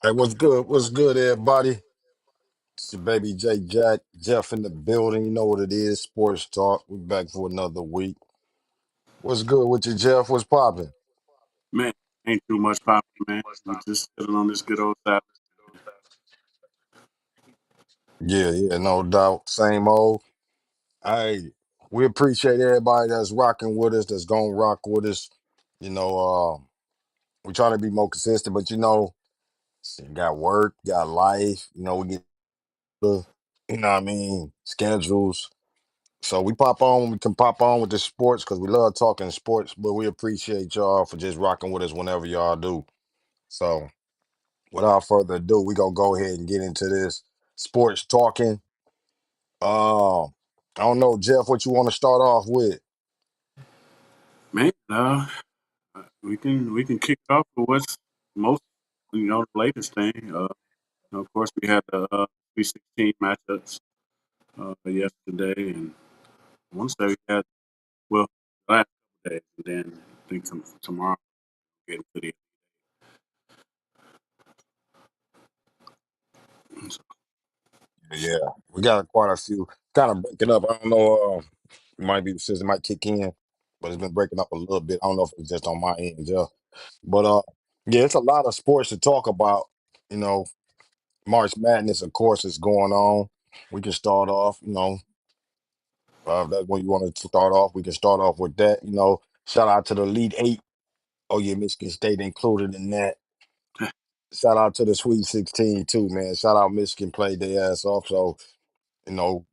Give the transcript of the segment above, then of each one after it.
Hey, what's good? What's good, everybody? It's your baby J Jack, Jeff in the building. You know what it is, Sports Talk. We're back for another week. What's good with you, Jeff? What's popping? Man, ain't too much popping, man. We just sitting on this good old side. Yeah, no doubt. Same old. Hey, we appreciate everybody that's rocking with us, that's gonna rock with us. You know, we're trying to be more consistent, but you got work, you got life, we get what I mean, schedules. So we pop on when we can pop on with the sports because we love talking sports, but we appreciate y'all for just rocking with us whenever y'all do. So without further ado, we gonna go ahead and get into this sports talking. I don't know, Jeff, what you want to start off with? Man, we can kick it off with what's most the latest thing. Of course, we had the 316 matchups yesterday, and I want to say we had well the last couple days, and then I think tomorrow we'll get into the. Yeah, we got quite a few. Kind of breaking up. I don't know. It might be the system might kick in, but it's been breaking up a little bit. I don't know if it's just on my end, Jeff. But yeah, it's a lot of sports to talk about. You know, March Madness, of course, is going on. We can start off, that's when you want to start off. We can start off with that. Shout out to the Elite Eight. Oh, yeah, Michigan State included in that. Shout out to the Sweet 16, too, man. Shout out Michigan played their ass off. So, you know,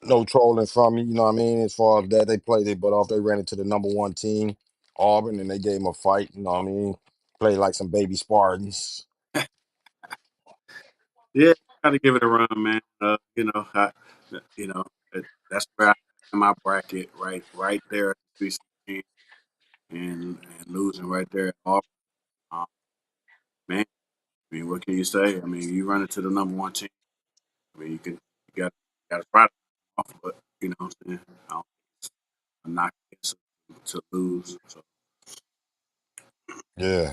no trolling from me. You know what I mean? As far as that, they played their butt off. They ran into the number one team, Auburn, and they gave them a fight. You know what I mean? Played like some baby Spartans. Yeah, gotta give it a run, man. You know, that's where I in my bracket, right there at the 316, and losing right there at Auburn. Um, man, I mean, what can you say? I mean, you run into the number one team. I mean, you got to try to off, but you know what I'm saying. I don't think it's a knock to lose. So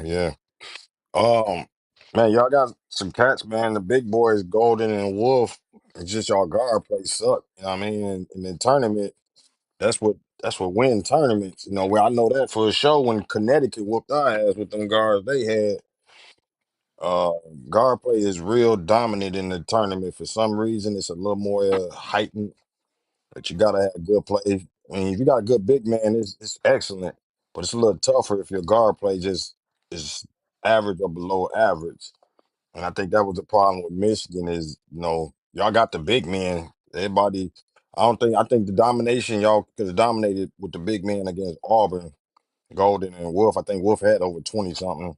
Yeah. Um, Man, y'all got some cats, man. The big boys, Golden and Wolf. It's just y'all guard play suck. You know what I mean? In the tournament, that's what win tournaments. Where I know that for sure when Connecticut whooped our ass with them guards they had. Uh, Guard play is real dominant in the tournament. For some reason, it's a little more heightened. But you gotta have good play. I mean, if you got a good big man, it's excellent. But it's a little tougher if your guard play just is average or below average. And I think that was the problem with Michigan is, y'all got the big men. Everybody, I think the domination, y'all could have dominated with the big man against Auburn, Golden, and Wolf. I think Wolf had over 20 something.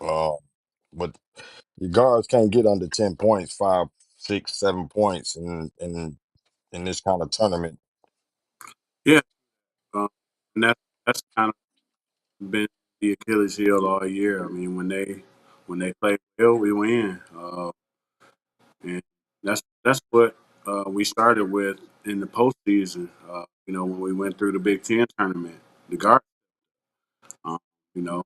Uh, but your guards can't get under 10 points, 5, 6, 7 points in this kind of tournament. yeah, um, and that's kind of been the Achilles heel all year. I mean, when they play well, we win. And that's what we started with in the postseason. When we went through the Big Ten tournament, the guard, um, you know,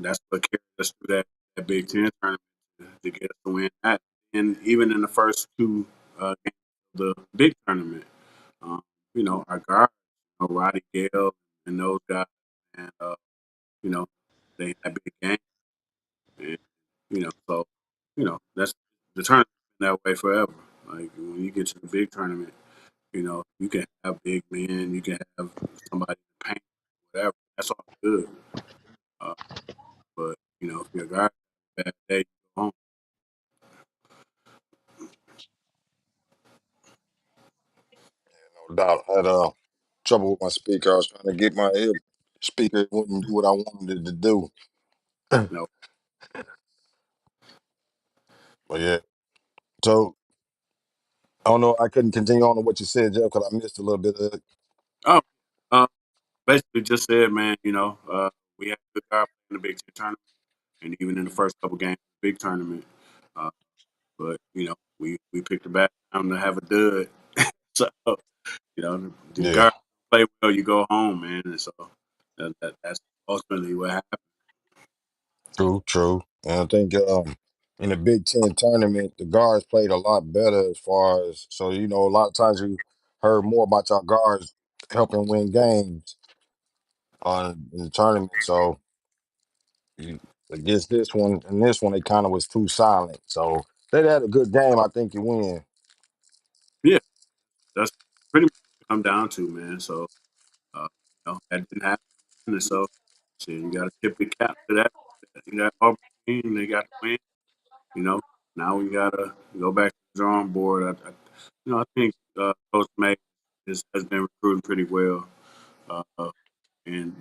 that's what carried us through that Big Ten tournament to get us to win that. And even in the first two games of the big tournament, um, our guards, Roddy Gale and those guys, and they had big games, and so that's the tournament that way forever. Like when you get to the big tournament. You can have big men, you can have somebody in paint, whatever. That's all good. Uh, but if you're a guy, bad day, you go home. No doubt. I had trouble with my speaker. I was trying to get my ear speaker. It wouldn't do what I wanted it to do. But You know. yeah. So I don't know. I couldn't continue on to what you said, Jeff, because I missed a little bit of it. Oh, uh, basically just said, man. We had a good guy in the Big Ten tournament, and even in the first couple games, of the big tournament. Uh, but we picked a bad time to have a dud. So the Yeah. guy play well, you go home, man. And so that's ultimately what happened. True. I think in the Big Ten tournament, the guards played a lot better as far as so a lot of times you heard more about your guards helping win games in the tournament. So you, against this one, they kind of was too silent. So they had a good game. I think you win. Yeah, that's pretty much what it come down to, man. So that didn't happen, and so shit, you got to tip your cap to that. You got Auburn team, they got to win. You know, now we gotta go back to the drawing board. I think Coach May has been recruiting pretty well, uh, and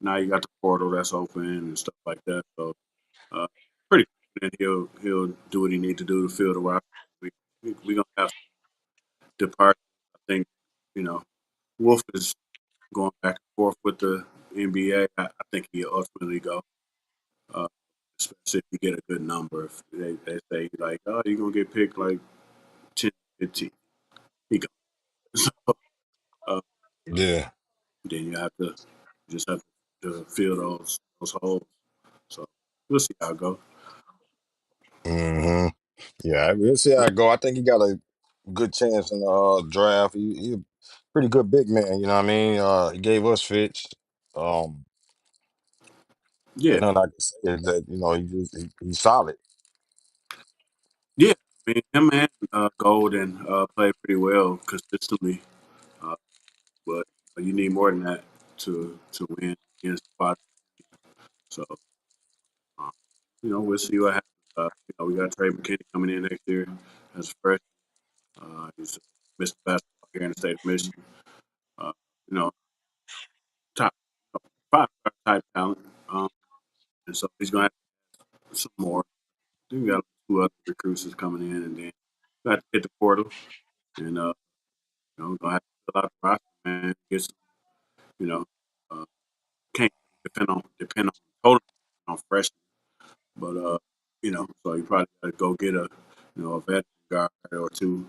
now you got the portal that's open and stuff like that. So uh, pretty confident he'll do what he need to do to fill the roster. We gonna have some departures. I think you know Wolf is going back and forth with the NBA. I think he'll ultimately go. Uh, Especially if you get a good number. If they say like, oh, you're gonna get picked like 10, 15. He goes. So uh, Yeah. then just have to fill those holes. So we'll see how it goes. hmm Yeah, we'll see how it go. I think he got a good chance in the draft. He a pretty good big man. You know what I mean? He gave us fits. Um, Yeah, Nothing I can say is that he's solid. yeah. I mean, him and Golden play pretty well consistently, uh, but you need more than that to win against spot. So uh, we'll see what happens. We got Trey McKinney coming in next year as a freshman. He's Mr. Basketball here in the state of Michigan. Uh, you know, top five star type talent. And so he's going to have some more. Then we got two other recruits that's coming in, and then we got to hit the portal, and we're gonna have to fill out the roster, man. Get some, you know, uh, can't depend on totally on freshmen, but so you probably got to go get a veteran guard or two,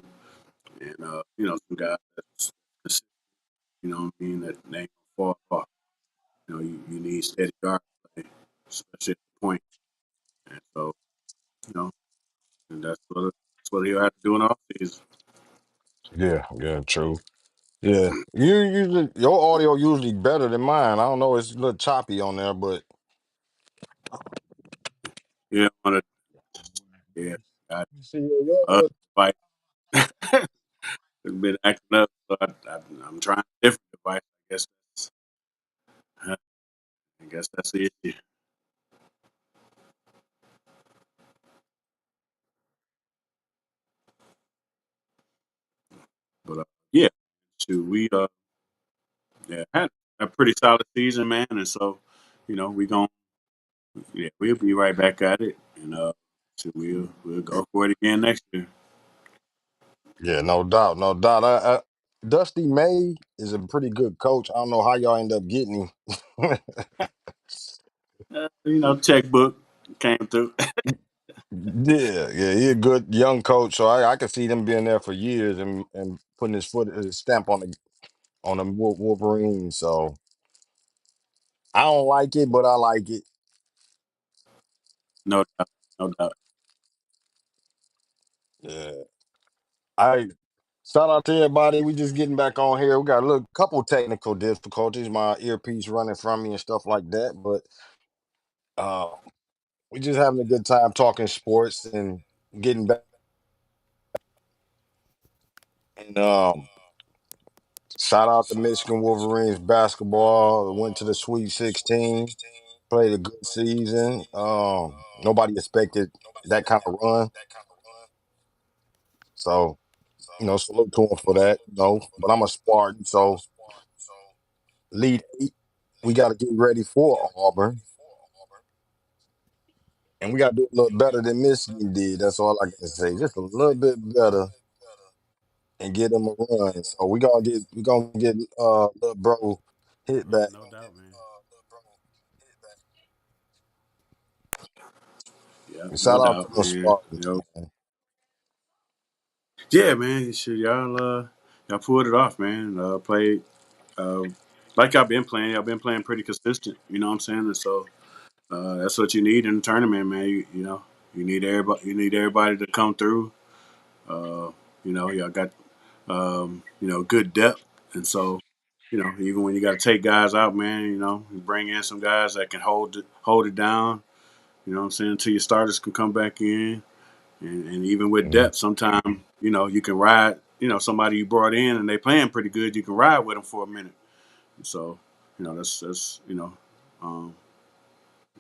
and some guys that's what I mean, that they ain't gonna fall off. You need steady guard play, especially at the point, and so you know, and that's what he'll have to do in the offseason. Yeah, yeah, true. Yeah, you usually your audio usually better than mine. I don't know, it's a little choppy on there, but Yeah, on a yeah, got see your uh, device has been acting up, so I'm trying a different device. That's I guess that's the issue. But yeah, we yeah had a pretty solid season, man, and so we gon' we'll be right back at it, and we'll go for it again next year. yeah, no doubt, no doubt. Dusty May is a pretty good coach. I don't know how y'all end up getting him. Checkbook came through. Yeah, yeah, he a good young coach, so I can see them being there for years and putting his stamp on the Wolverines. So I don't like it, but I like it. No doubt, no doubt. Yeah, I shout out to everybody. We just getting back on here. We got a little couple technical difficulties. My earpiece running from me and stuff like that, but uh, we just having a good time talking sports and getting back. And shout out to Michigan Wolverines basketball. Went to the Sweet 16. Played a good season. Nobody expected that kind of run. So, salute to him for that. But I'm a Spartan, so lead eight. We got to get ready for Auburn, and we got to do a little better than Michigan did. That's all I can say. Just a little bit better and get them a run. So we gonna get little bro hit Yeah, back. no doubt, man. Yeah, And no shout out to doubt, the man. Spartans, man. Yeah, man. Shit, y'all pulled it off, man. Played uh, like y'all been playing. Y'all been playing pretty consistent. You know what I'm saying? And so That's what you need in a tournament, man. You know, you need everybody. You need everybody to come through. Uh, you know, y'all got good depth, and so even when you got to take guys out, man, you bring in some guys that can hold it down. You know what I'm saying? Until your starters can come back in, and even with Mhm. depth, sometimes you can ride. Somebody you brought in and they playing pretty good. You can ride with them for a minute. So that's um,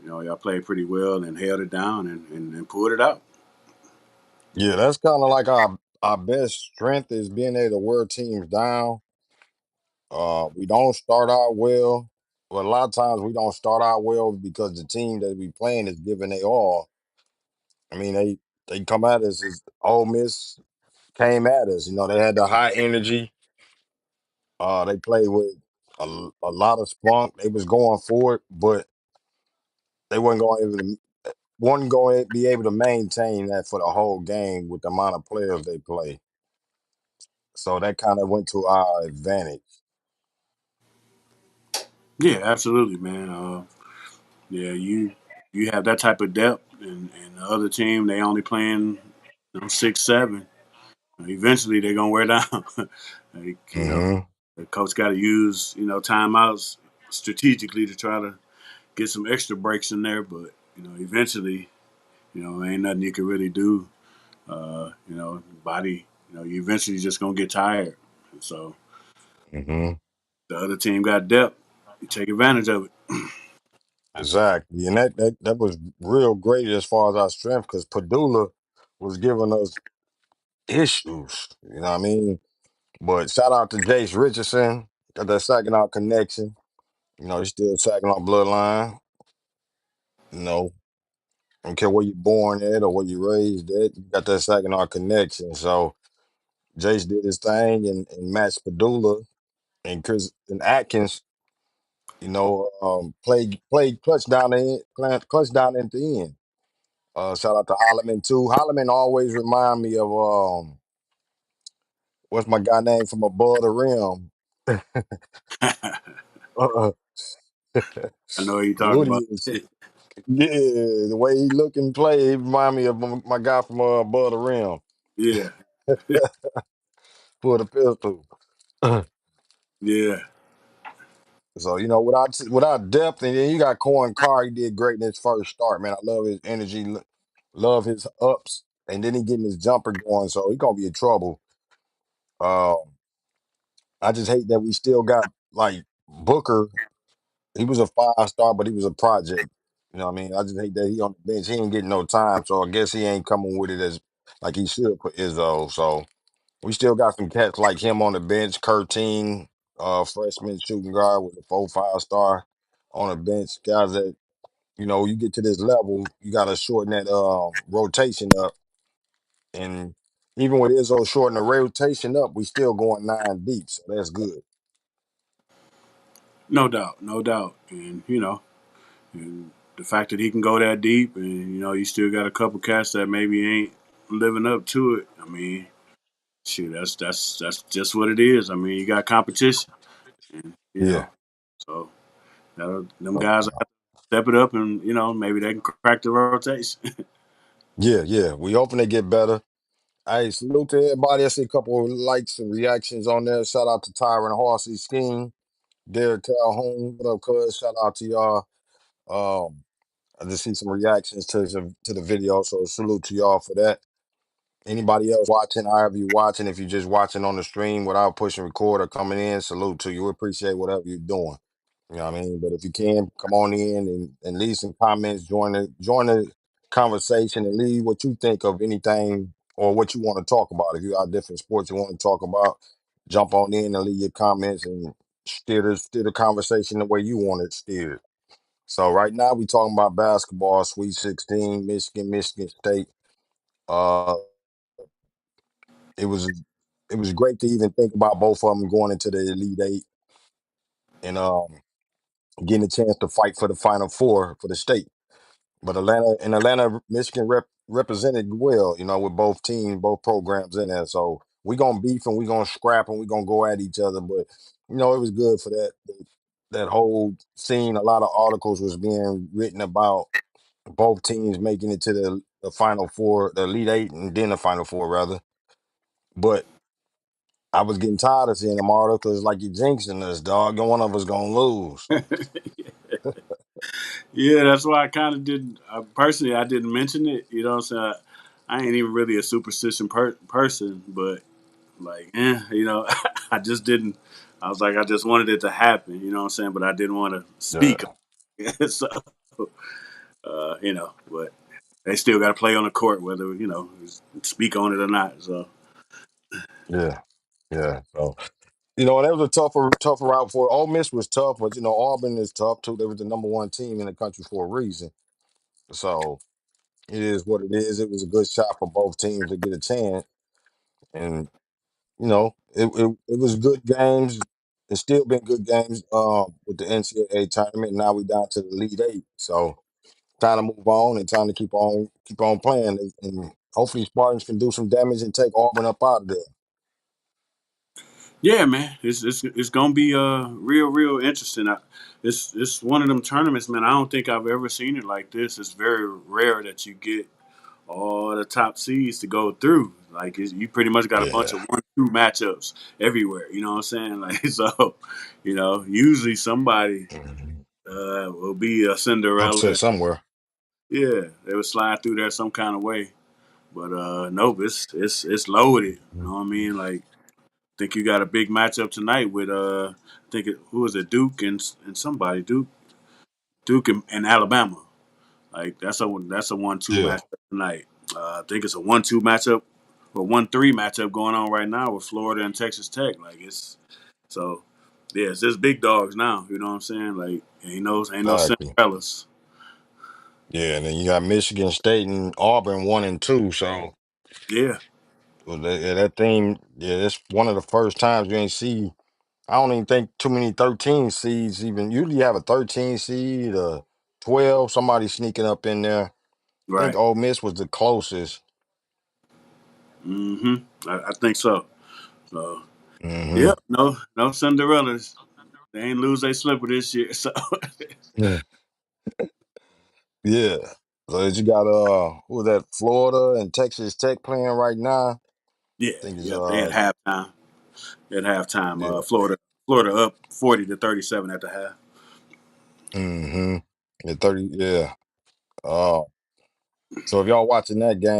y'all played pretty well and held it down and pulled it out. Yeah, that's kind of like our best strength is being able to wear teams down. We don't start out well. But a lot of times we don't start out well because the team that we playing is giving they all. I mean, they come at us as Ole Miss came at us. You know, they had the high energy. They played with a lot of spunk. They was going for it, but they wasn't going to be able to maintain that for the whole game with the amount of players they play. So that kind of went to our advantage. Yeah, absolutely, man. Yeah, you have that type of depth, and the other team they only playing 6, 7. Eventually, they're gonna wear down. like, Hmm. the coach got to use timeouts strategically to try to get some extra breaks in there. But eventually, ain't nothing you can really do. Body, you eventually just gonna get tired. So Hmm. the other team got depth. You take advantage of it. Exactly, and that was real great as far as our strength because Padula was giving us issues. You know what I mean? But shout out to Jace Richardson, got that Saginaw connection. You know, he's still Saginaw bloodline. You know, don't care where you're born at or where you raised at, you got that Saginaw connection. So Jace did his thing and matched Padula and Chris and Atkins. You know, played clutch down the end, clutch down at the end. Shout out to Holloman too. Holloman always remind me of what's my guy name from above the rim? uh, I know what you're talking Woody about. is. Yeah, the way he look and play, he remind me of my guy from above the rim Yeah, for the pistol. yeah. So you know, without depth, and then you got Corin Carr. He did great in his first start, man. I love his energy, love his ups, and then he getting his jumper going. So he gonna be in trouble. Um, I just hate that we still got like Booker. He was a 5 star, but he was a project. You know what I mean? I just hate that he on the bench. He ain't getting no time, so I guess he ain't coming with it as like he should for Izzo. So we still got some cats like him on the bench. Curtin, freshman shooting guard with a 4 5 star on the bench. Guys that you get to this level, you got to shorten that rotation up. And even with Izzo shortening the rotation up, we still going 9 deep, so that's good. No doubt, no doubt. And the fact that he can go that deep, and you still got a couple cats that maybe ain't living up to it. I mean, shoot, that's just what it is. I mean, you got competition, and Yeah. so them guys have to step it up, and maybe they can crack the rotation. Yeah, yeah. We hoping they get better. Hey, salute to everybody. I see a couple of likes and reactions on there. Shout out to Tyron Horsey Scheme, Derek Calhoun. What up, cuz? Shout out to y'all. Um, I just see some reactions to the video, so salute to y'all for that. Anybody else watching, however you watching, if you're just watching on the stream without pushing record or coming in, salute to you. We appreciate whatever you're doing. You know what I mean? But if you can, come on in and leave some comments, join the conversation and leave what you think of anything or what you want to talk about. If you got different sports you want to talk about, jump on in and leave your comments and steer the conversation the way you want it steered. So right now we talking about basketball, Sweet 16, Michigan State. Uh it was it was great to even think about both of them going into the Elite Eight and getting a chance to fight for the Final Four for the state. But Atlanta, Michigan represented well, with both teams, both programs in there. So we gonna beef and we gonna scrap and we gonna go at each other. But it was good for that whole scene, a lot of articles was being written about both teams making it to the Final Four, the Elite Eight, and then the Final Four rather. But I was getting tired of seeing them articles like you jinxing us, dog, and one of us gonna lose. Yeah, that's why I kind of didn't. Personally, I didn't mention it. You know what I'm saying? I ain't even really a superstition person, but like, I just didn't. I was like, I just wanted it to happen. You know what I'm saying? But I didn't want to Yeah, speak. So, but they still got to play on the court, whether speak on it or not. So, yeah, yeah. So and that was a tougher route for Ole Miss was tough, but Auburn is tough too. They was the number one team in the country for a reason. So it is what it is. It was a good shot for both teams to get a chance, and it was good games. It's still been good games with the NCAA tournament. Now we down to the Elite Eight, so time to move on and time to keep on playing, and hopefully Spartans can do some damage and take Auburn up out of there. yeah, man, it's gonna be real interesting. It's one of them tournaments, man. I don't think I've ever seen it like this. It's very rare that you get all the top seeds to go through. Like you pretty much got a bunch Yeah. of 1-2 matchups everywhere. You know what I'm saying? Like so, usually somebody Mhm. will be a Upset Cinderella. somewhere. Yeah, they would slide through there some kind of way. But nope, it's loaded. You know what I mean? Like think you got a big matchup tonight with who was it, Duke and somebody, Duke and Alabama. Like that's a 1-2 Yeah, matchup tonight. I think it's a 1-2 matchup or 1-3 matchup going on right now with Florida and Texas Tech. Like it's so yeah, it's just big dogs now. You know what I'm saying? Like ain't no exactly. Cinderellas. Yeah, and then you got Michigan State and Auburn 1 and 2. So Yeah, that thing, yeah, it's one of the first times you ain't see. I don't even think too many 13 seeds even. Usually you have a 13 seed, 12, somebody sneaking up in there. I think right. Ole Miss was the closest. I think so. So Hmm. yeah, no Cinderellas. They ain't lose their slipper this year. So Yeah. Yeah. So you got who was that? Florida and Texas Tech playing right now. I yeah, think it's yep. They at halftime. At halftime, yeah. Florida up 40-37 at the half. Hmm. Yeah, 30, yeah. Uh so if y'all watching that game,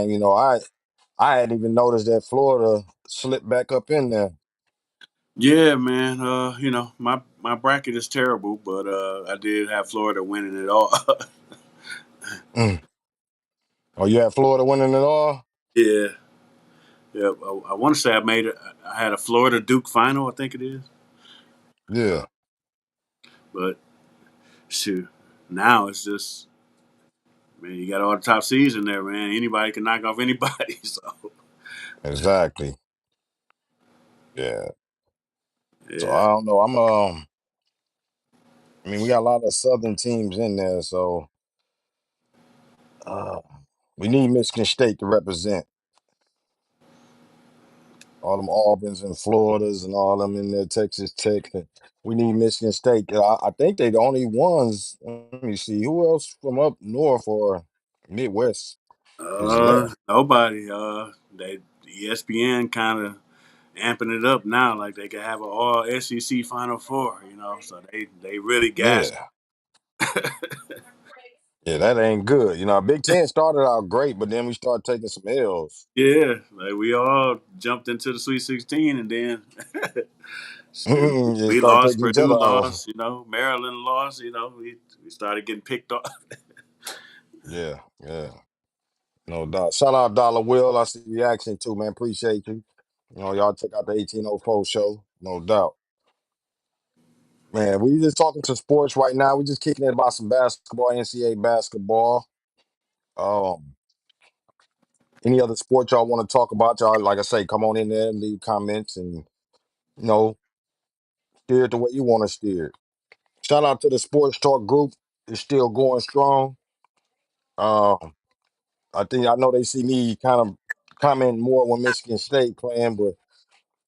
I hadn't even noticed that Florida slipped back up in there. Yeah, man. My bracket is terrible, but I did have Florida winning it all. Mm. Oh, you had Florida winning it all? Yeah, yeah. I want to say I made it. I had a Florida Duke final, I think it is. Yeah, But shoot, now it's just man, you got all the top seeds in there, man. Anybody can knock off anybody. So exactly. Yeah. So yeah, I don't know. I mean, we got a lot of Southern teams in there, so uh, we need Michigan State to represent all them Auburn's and Floridas and all them in there, Texas Tech. We need Michigan State. I think they the only ones. Let me see who else from up north or Midwest is left. nobody. They ESPN kind of amping it up now, like they could have an all SEC Final Four. So they really gas. Yeah, yeah, that ain't good. Big Ten started out great, but then we started taking some L's. Yeah, like we all jumped into the Sweet 16, and then shoot, Just we start lost. taking each Purdue other out. lost. Maryland lost. We started getting picked off. Yeah, yeah. No doubt. Shout out Dollar Will. I see the reaction too, man. Appreciate you. Y'all check out the 1804 show. No doubt. Man, we just talking to sports right now. We just kicking it about some basketball, NCAA basketball. Um, any other sport y'all want to talk about? Y'all, like I say, come on in there and leave comments and steer it the way you want to steer it. Shout out to the sports talk group. It's still going strong. Um, I know they see me kind of comment more when Michigan State playing, but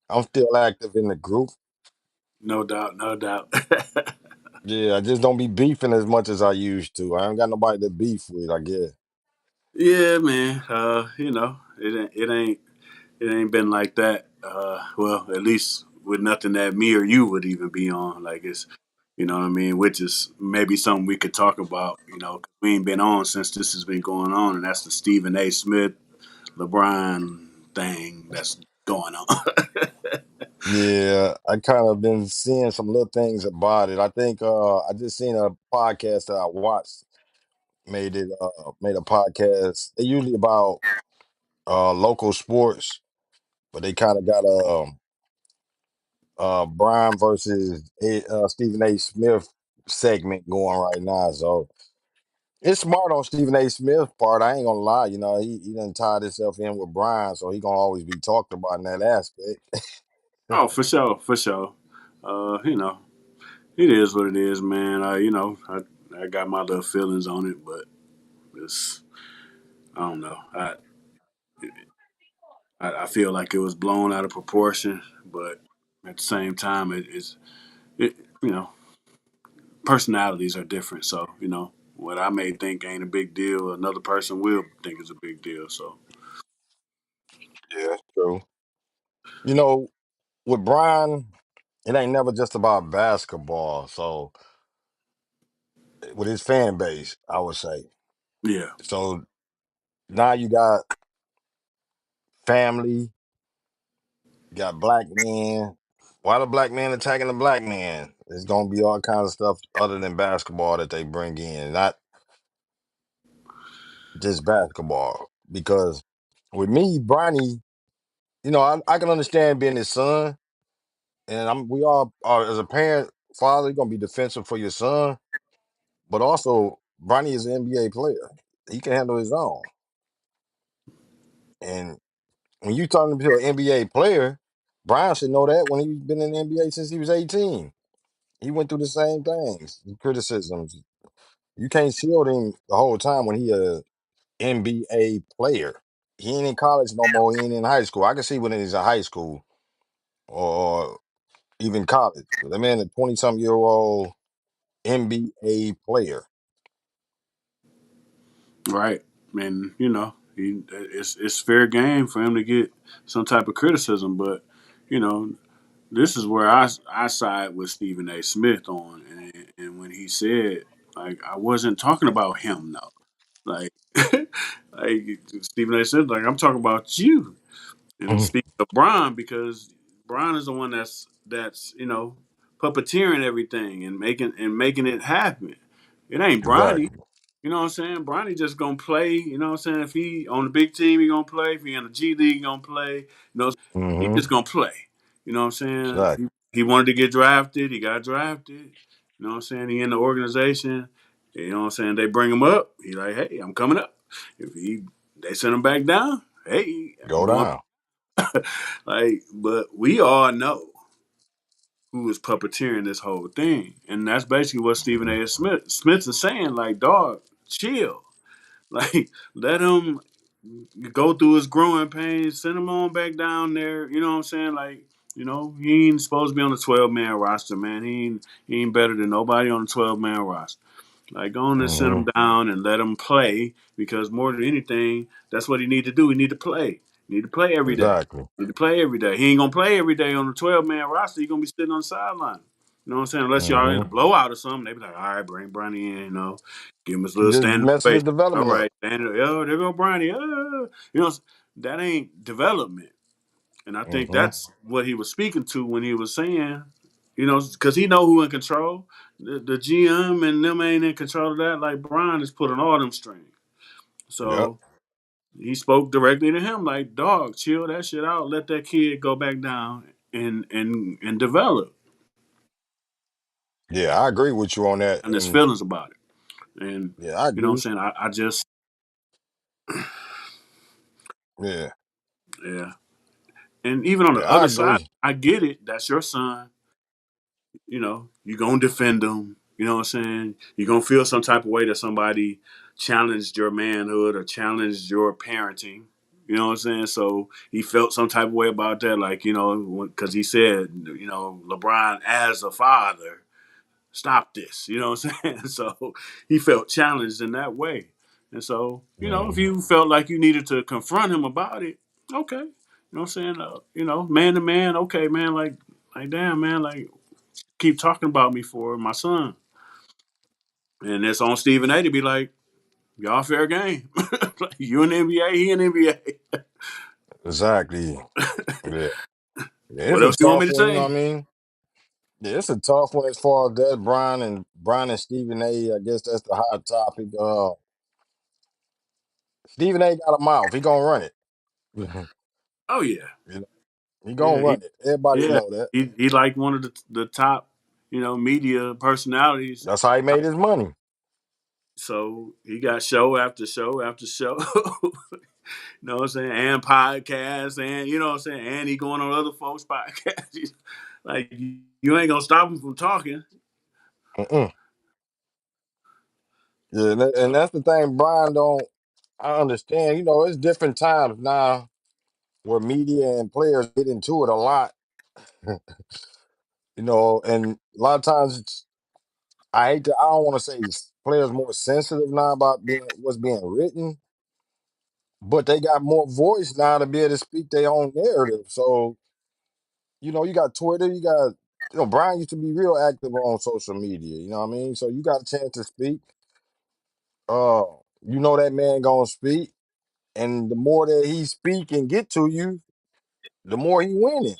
I'm still active in the group. No doubt, no doubt. Yeah, I just don't be beefing as much as I used to. I ain't got nobody to beef with, I guess. Yeah, man. It ain't been like that. Well, at least with nothing that me or you would even be on. Like it's, you know what I mean? Which is maybe something we could talk about. You know, 'cause we ain't been on since this has been going on, and that's the Stephen A. Smith, LeBron thing that's going on. Yeah, I kind of been seeing some little things about it. I think I just seen a podcast that I watched made a podcast. They usually about local sports, but they kind of got a Brian versus Stephen A. Smith segment going right now. So it's smart on Stephen A. Smith's part. I ain't gonna lie. You know, he done tied himself in with Brian, so he gonna always be talked about in that aspect. Oh, for sure, for sure. You know, it is what it is, man. I got my little feelings on it, but it's I don't know. I feel like it was blown out of proportion, but at the same time, it you know personalities are different. So what I may think ain't a big deal, another person will think is a big deal. So Yeah, that's true. You know, with Brian, it ain't never just about basketball. So with his fan base, I would say. yeah, So now you got family, you got black men. Why the black man attacking the black man? There's gonna be all kinds of stuff other than basketball that they bring in, not just basketball. Because with me, Bronny, I can understand being his son, and we all are as a parent, father, you're gonna be defensive for your son, but also Bronny is an NBA player. He can handle his own. And when you talking to an NBA player, Brian should know that when he's been in the NBA since he was 18. He went through the same things, the criticisms. You can't shield him the whole time when he a NBA player. He ain't in college no more. He ain't in high school. I can see when he's in high school or even college. The man, a 20-something-year-old NBA player. right. And it's fair game for him to get some type of criticism, but you know this is where I side with Stephen A. Smith on, and when he said like I wasn't talking about him though, like like Stephen A. Smith, like I'm talking about you. And Mhm. speaking of Brian, because Brian is the one that's puppeteering everything and making it happen. It ain't Bronny. Exactly. You know what I'm saying? Bronny just gonna play. You know what I'm saying? If he on the big team, he gonna play. If he in the G League, he gonna play. He Hmm. just gonna play. You know what I'm saying? Exactly. He wanted to get drafted. He got drafted. You know what I'm saying? He in the organization. You know what I'm saying? They bring him up. He like, hey, I'm coming up. If they send him back down, hey, I'm Go going. down. Like, but we all know who is puppeteering this whole thing, and that's basically what Stephen A. Smith is saying. Like, dog, chill. Like, let him go through his growing pains. Send him on back down there. You know what I'm saying? Like, he ain't supposed to be on the 12-man roster, man. He ain't better than nobody on the 12-man roster. Like, go on and send him Hmm. down and let him play because more than anything, that's what he need to do. He need to play. He need to play every day. Exactly. He need to play every day. He ain't gonna play every day on the 12-man roster. He gonna be sitting on the sideline. You know what I'm saying? Unless y'all in a Hmm. blowout or something, they be like, all right, bring Bronny in. Give him his little Just standing messing his ovation. All development up. right, standing. Oh, there go Bronny. That ain't development. And I think Hmm. that's what he was speaking to when he was saying, because he know who in control. The GM and them ain't in control of that. Like Brian is putting all them strings. Yep. So he spoke directly to him, like, dog, chill that shit out. Let that kid go back down and develop Yeah, I agree with you on that. and his And feelings about it. And yeah, I you know what I'm agree. saying? I just Yeah. yeah. And even on the Yeah, I other side, agree. I get it. That's your son. You gonna defend them. You know what I'm saying? You're gonna feel some type of way that somebody challenged your manhood or challenged your parenting. You know what I'm saying? So he felt some type of way about that, like because he said, LeBron as a father stop this. You know what I'm saying? So he felt challenged in that way. And so, if Mhm. you felt like you needed to confront him about it, okay. You know what I'm saying? Man to man, okay, man, like damn, man, like keep talking about me for my son. And it's on Stephen A to be like, y'all fair game. Like, you in the NBA, he in the NBA. Exactly. Yeah. Yeah, it's What a else you want tough me to one, you know say? what I mean? Yeah, it's a tough one as far as that. Brian and Stephen A. I guess that's the hot topic. Stephen A. got a mouth. He gonna run it. Oh yeah. You know, he gonna Yeah, run it. Everybody yeah. know that. He like one of the top, media personalities. That's how he made his money. So he got show after show after show. You know what I'm saying? And podcasts, and you know what I'm saying? And he going on other folks' podcasts. Like, you ain't gonna stop him from talking. Mm-mm. Yeah, and So that's the thing. Brian don't. I understand. You know, it's different times now where media and players get into it a lot. You know, and a lot of times I hate to. I don't want to say players more sensitive now about what's being written, but they got more voice now to be able to speak their own narrative. So you know, you got Twitter, Brian used to be real active on social media. You know what I mean? So you got a chance to speak. Uh, you know that man gonna speak, and the more that he speak and get to you, the more he winning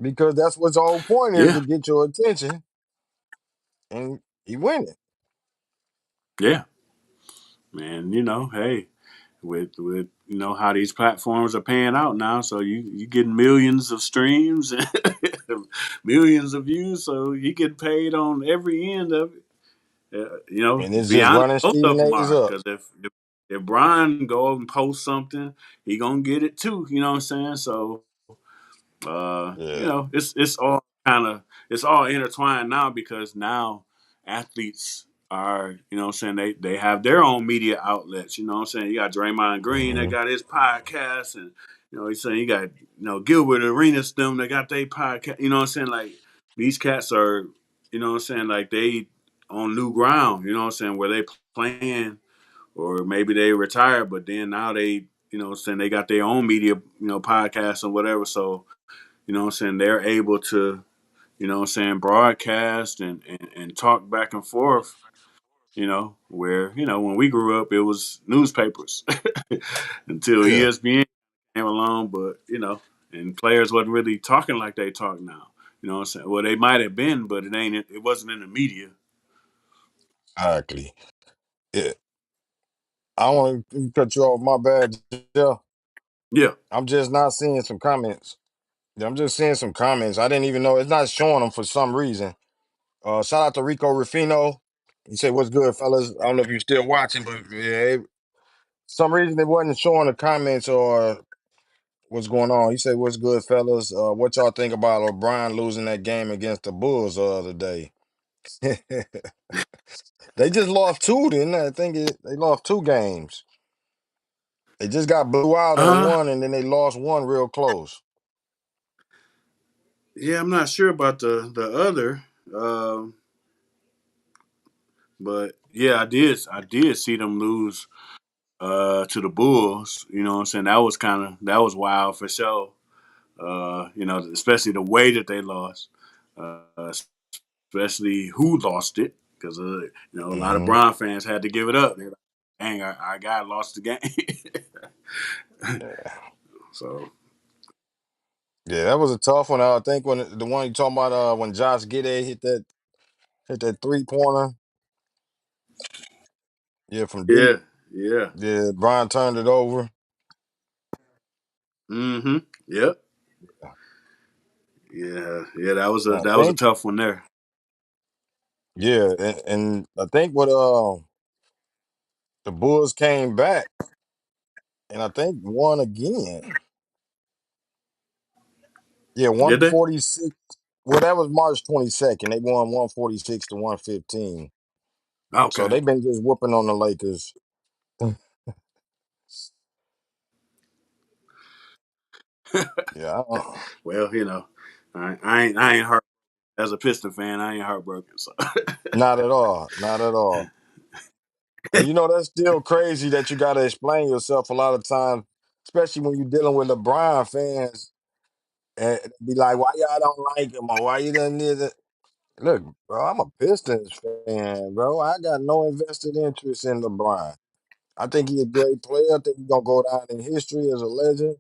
because that's what the whole point is to yeah, get your attention, and he winning. yeah, man. Hey, with how these platforms are paying out now, so you getting millions of streams, and millions of views, so he get paid on every end of it. And it's Be just honest, running both of Stephen them A's are, up. because if Brian go and post something, he gonna get it too. You know what I'm saying? So Yeah. it's all it's all intertwined now, because now athletes are, what I'm saying, they have their own media outlets. You know what I'm saying? You got Draymond Green that Hmm. got his podcast, and he's saying you got Gilbert Arenas, them that got their podcast. You know what I'm saying? Like, these cats are, what I'm saying, like, they on new ground. You know what I'm saying? Where they playing, or maybe they retired, but then now they, what I'm saying, they got their own media, podcasts or whatever. So, what I'm saying, they're able to, what I'm saying, broadcast and talk back and forth, where, when we grew up, it was newspapers until Yeah. ESPN came along, but, and players wasn't really talking like they talk now. You know what I'm saying? Well, they might have been, but it wasn't in the media. Exactly. Yeah. I want to cut you off. My bad. Yeah. Yeah. I'm just not seeing some comments. Yeah, I'm just seeing some comments. I didn't even know it's not showing them for some reason. Shout out to Rico Rufino. He said, "What's good, fellas?" I don't know if you're still watching, but yeah, some reason it wasn't showing the comments or what's going on. He said, "What's good, fellas? What y'all think about LeBron losing that game against the Bulls the other day?" They just lost two, didn't they? They lost two games. They just got blew out in Uh, one, and then they lost one real close. yeah, I'm not sure about the other. Um, But yeah, I did see them lose to the Bulls. You know what I'm saying? That was wild for sure. Especially the way that they lost. Especially who lost it, because a lot of Hmm. Bron fans had to give it up. They're like, dang, our guy lost the game. Yeah. So Yeah, that was a tough one. I think when the one you talking about, when Josh Giddey hit that 3-pointer, yeah, from deep. yeah, yeah. Yeah, Brian turned it over. Mm-hmm. Yep. Yeah. Yeah. That was a I that was a think, tough one there. yeah, and I think what the Bulls came back and I think won again. Yeah, Did they? 146. Well, that was March 22nd. They won 146 to 115. So Okay. they've been just whooping on the Lakers. Yeah. Well, I ain't hurt. as a Piston fan, I ain't heartbroken. So Not at all. Not at all. And that's still crazy that you got to explain yourself a lot of times, especially when you're dealing with LeBron fans and be like, why y'all don't like him or why you done this? Look, bro, I'm a Pistons fan, bro. I got no invested interest in LeBron. I think he's a great player. I think he's gonna go down in history as a legend.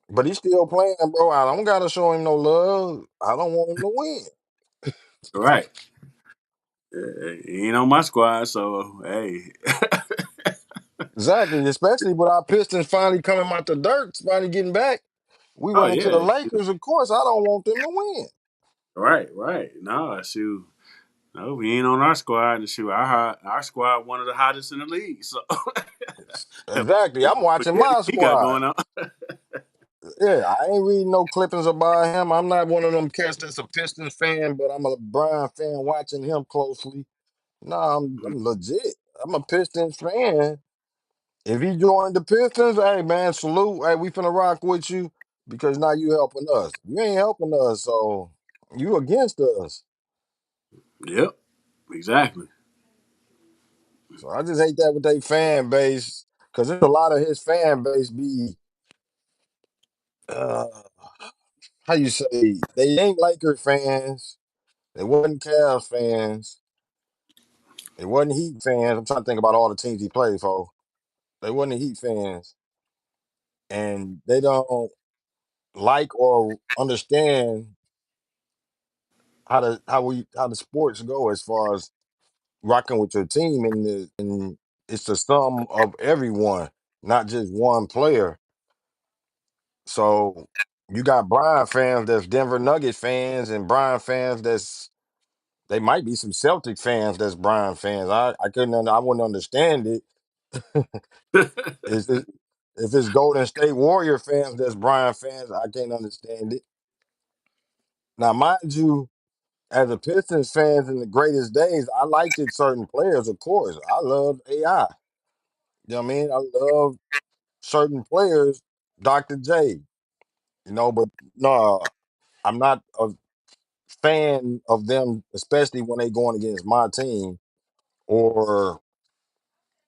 But he's still playing, bro. I don't gotta show him no love. I don't want him to win. right, he ain't on my squad. So hey, Exactly. Especially with our Pistons finally coming out the dirt, finally getting back. We oh run into the yeah, Lakers, of course. I don't want them to win. right, right. No, shoot. No, we ain't on our squad. And shoot, our squad one of the hottest in the league. So Exactly. I'm watching forget what my he got squad. going on. Yeah, I ain't reading no clippings about him. I'm not one of them cats that's a Pistons fan, but I'm a LeBron fan watching him closely. No, I'm legit. I'm a Pistons fan. If he joined the Pistons, hey man, salute. Hey, we finna rock with you because now you helping us. You ain't helping us, so you against us. Yep, exactly. So I just hate that with their fan base because there's a lot of his fan base be uh how you say they ain't Lakers fans. They wasn't Cavs fans. They wasn't Heat fans. I'm trying to think about all the teams he played for. They wasn't the Heat fans, and they don't like or understand how the sports go as far as rocking with your team and it's the sum of everyone, not just one player. So you got Brian fans that's Denver Nuggets fans and Brian fans that's they might be some Celtic fans that's Brian fans. I wouldn't understand it. Is it if it's Golden State Warrior fans that's Brian fans, I can't understand it. Now, mind you, as a Pistons fans in the greatest days, I liked it certain players, of course. I love AI. You know what I mean? I love certain players, Dr. J, but no, I'm not a fan of them, especially when they going against my team or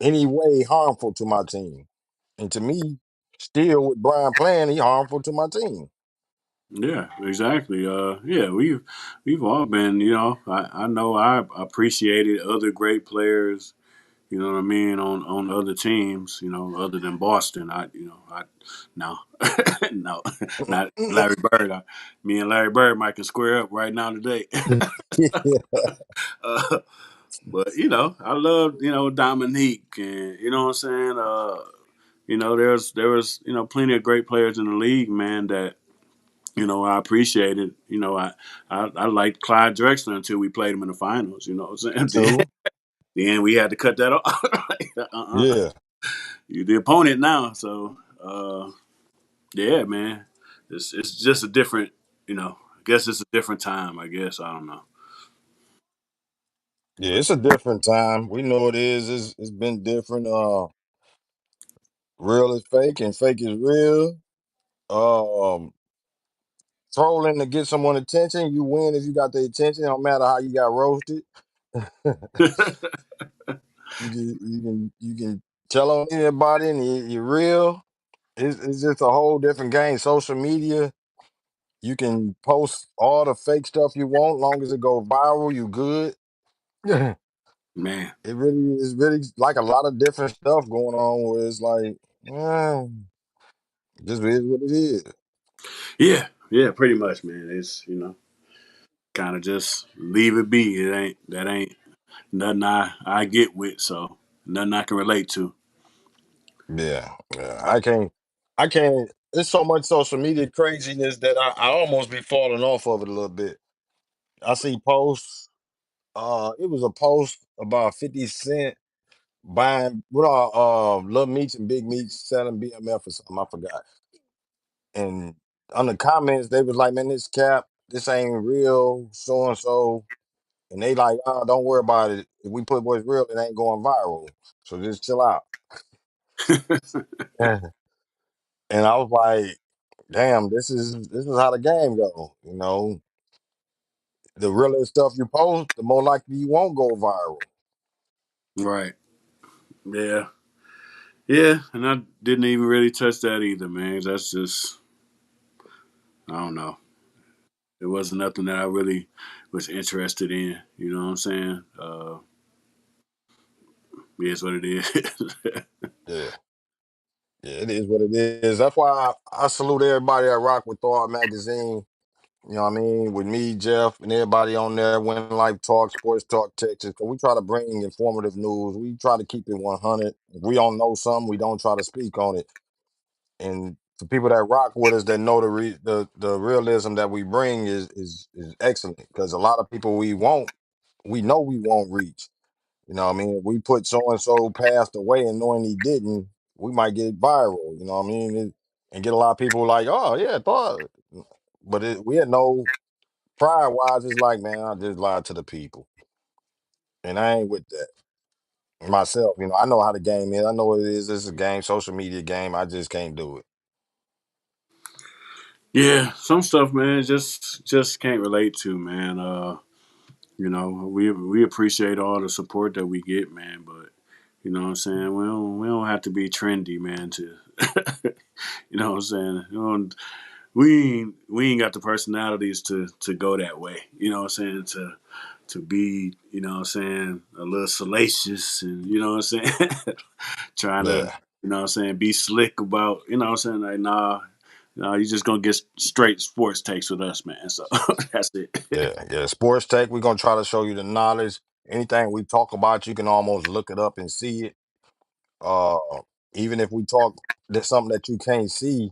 any way harmful to my team. And to me, still with Brian playing, he harmful to my team. Yeah, exactly. Yeah, we've all been. I know I appreciated other great players. You know what I mean on other teams. Other than Boston. I no, no, not Larry Bird. Me and Larry Bird might can square up right now today. Yeah, uh, but I love Dominique, and you know what I'm saying. There was plenty of great players in the league, man. That I appreciated. I liked Clyde Drexler until we played him in the finals. You know what I'm saying? too. Then we had to cut that off. Like, Yeah. you're the opponent now, so yeah, man. It's just a different. I guess it's a different time. I guess I don't know. Yeah, it's a different time. We know it is. It's been different. Real is fake and fake is real. Um, Trolling to get someone attention. You win if you got the attention. No matter how you got roasted. You can tell on anybody and you're real. It's just a whole different game. Social media. You can post all the fake stuff you want, long as it go viral. You good. it Man. really is really like a lot of different stuff going on. Where it's like, eh, just is what it is. Yeah, yeah, pretty much, man. It's kind of just leave it be. That ain't nothing I get with, so nothing I can relate to. Yeah, yeah. I can't. It's so much social media craziness that I almost be falling off of it a little bit. I see posts. It was a post about 50 Cent buying what are little meats and big meats selling BMF or something. I forgot. And on the comments, they was like, "Man, this cap, this ain't real, so and so." And they like, "Oh, don't worry about it. If we put what's real, it ain't going viral. So just chill out." And I was like, "Damn, this is how the game go." the realer stuff you post, the more likely you won't go viral. Right. Yeah. Yeah. And I didn't even really touch that either, man. That's just I don't know. It wasn't nothing that I really was interested in. You know what I'm saying? Yeah, it's what it is. Yeah. Yeah, it is what it is. That's why I salute everybody that rock with Thawed Magazine. You know what I mean? With me, Jeff, and everybody on there, Win Life Talk, Sports Talk Texas. 'Cause we try to bring informative news. We try to keep it 100. If we don't know something, we don't try to speak on it. And for people that rock with us, that know the realism that we bring is excellent. Because a lot of people we know we won't reach. You know what I mean? If we put so and so passed away and knowing he didn't, we might get viral. You know what I mean? And get a lot of people like, oh yeah, thought. But we had no pride wise. It's like, man, I just lied to the people, and I ain't with that myself. You know, I know how the game is. I know what it is. It's a game, social media game. I just can't do it. Yeah, some stuff, man, just can't relate to, man. We appreciate all the support that we get, man, but you know what I'm saying? We don't have to be trendy, man, to you know what I'm saying? We ain't got the personalities to go that way. You know what I'm saying? To be, you know what I'm saying, a little salacious and you know what I'm saying? Trying to, Yeah, you know what I'm saying, be slick about, you know what I'm saying? Like, nah, no, you just gonna get straight sports takes with us, man. So that's it. yeah. Sports Tech. We're gonna try to show you the knowledge. Anything we talk about, you can almost look it up and see it. Uh, Even if we talk, there's something that you can't see,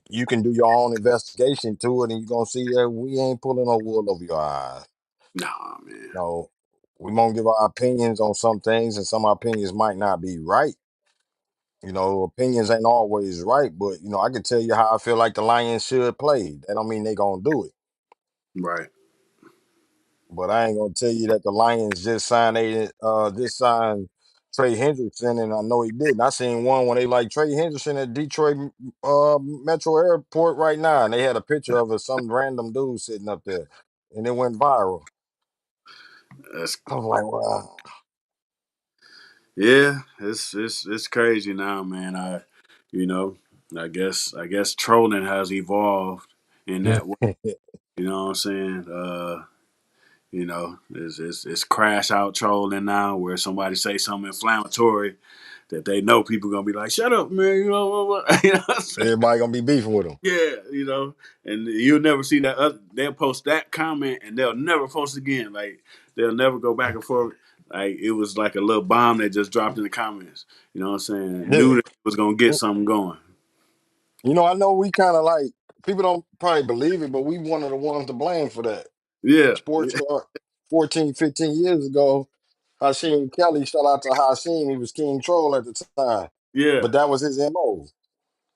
you can do your own investigation to it, and you're gonna see that we ain't pulling no wool over your eyes. Nah, man. No, we gonna give our opinions on some things, and some opinions might not be right. You know, opinions ain't always right, but I can tell you how I feel like the Lions should play. That don't mean they gonna do it. Right. But I ain't gonna tell you that the Lions just signed Trey Hendrickson, and I know he didn't. I seen one when they like Trey Hendrickson at Detroit Metro Airport right now, and they had a picture of some random dude sitting up there, and it went viral. That's I was like, wow, yeah, it's crazy now, man. You know, I guess trolling has evolved in that way. You know what I'm saying? It's crash out trolling now, where somebody say something inflammatory that they know people gonna be like, "Shut up, man!" You know what? You know what I'm saying? everybody gonna be beefing with him. Yeah, and you'll never see that. They'll post that comment and they'll never post again. Like they'll never go back and forth. Like it was like a little bomb that just dropped in the comments. You know what I'm saying? Knew Yeah, that it was gonna get something going. I know we kind of like people don't probably believe it, but we one of the ones to blame for that. Yeah, Sports start 14, 15 years ago. Hakeem Kelly, shout out to Hakeem, he was King Troll at the time. yeah, But that was his MO.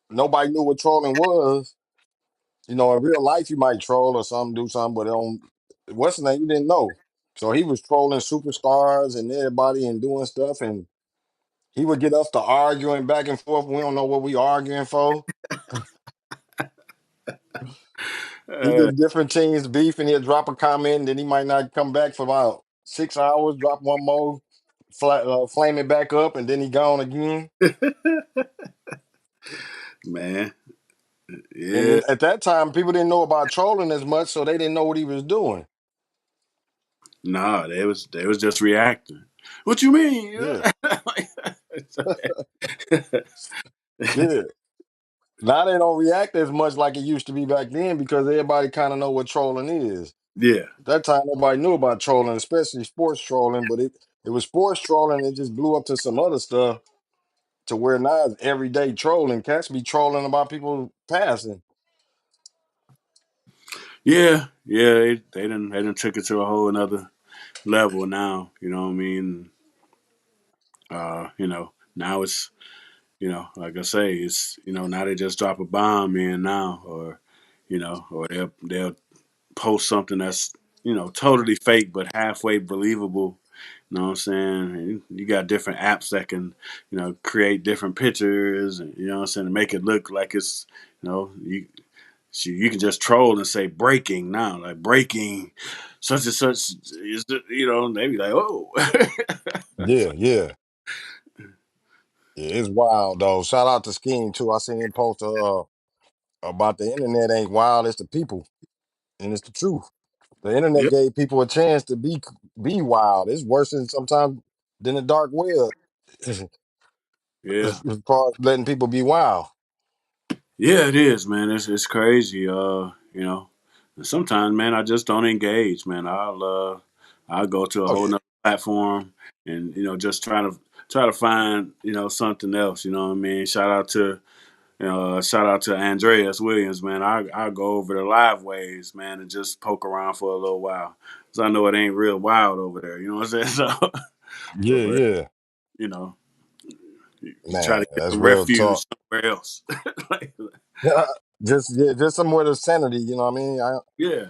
Nobody knew what trolling was. In real life you might troll or something, do something, but on what's the name, you didn't know. So he was trolling superstars and everybody and doing stuff, and he would get us to arguing back and forth. We don't know what we arguing for. He uh, get different teams beef and he'll drop a comment, and then he might not come back for about 6 hours, drop one more, flame it back up, and then he gone again. man. Yeah, And at that time, people didn't know about trolling as much, so they didn't know what he was doing. nah, they was just reacting. What you mean? Yeah, yeah. Now they don't react as much like it used to be back then because everybody kind of know what trolling is. Yeah, At that time, nobody knew about trolling, especially sports trolling. But it was sports trolling. It just blew up to some other stuff to where now it's everyday trolling. Cats be trolling about people passing. yeah. They done took it to a whole another level now. You know what I mean? Now it's like I say, it's now they just drop a bomb in now, or they'll post something that's totally fake but halfway believable. You know what I'm saying? And you got different apps that can create different pictures, and you know what I'm saying, to make it look like it's you you can just troll and say breaking now, like breaking such and such is they be like, oh. Yeah, yeah. Yeah, it's wild though. Shout out to Scheme too. I seen him post about the internet ain't wild, it's the people. And it's the truth. The internet Yep. gave people a chance to be wild. It's worse than sometimes than the dark web Yeah. as far as letting people be wild. Yeah, it is, man. It's crazy. And sometimes, man, I just don't engage, man. I'll go to a Oh whole yeah. nother platform and just try to find something else. You know what I mean? Shout out to Andreas Williams, man. I go over the live ways, man, and just poke around for a little while, cause I know it ain't real wild over there. You know what I'm saying? So, Yeah, but yeah. you know, you try Man, to get that's some real refuge talk. somewhere else. Like, Just somewhere to sanity, you know what I mean? yeah.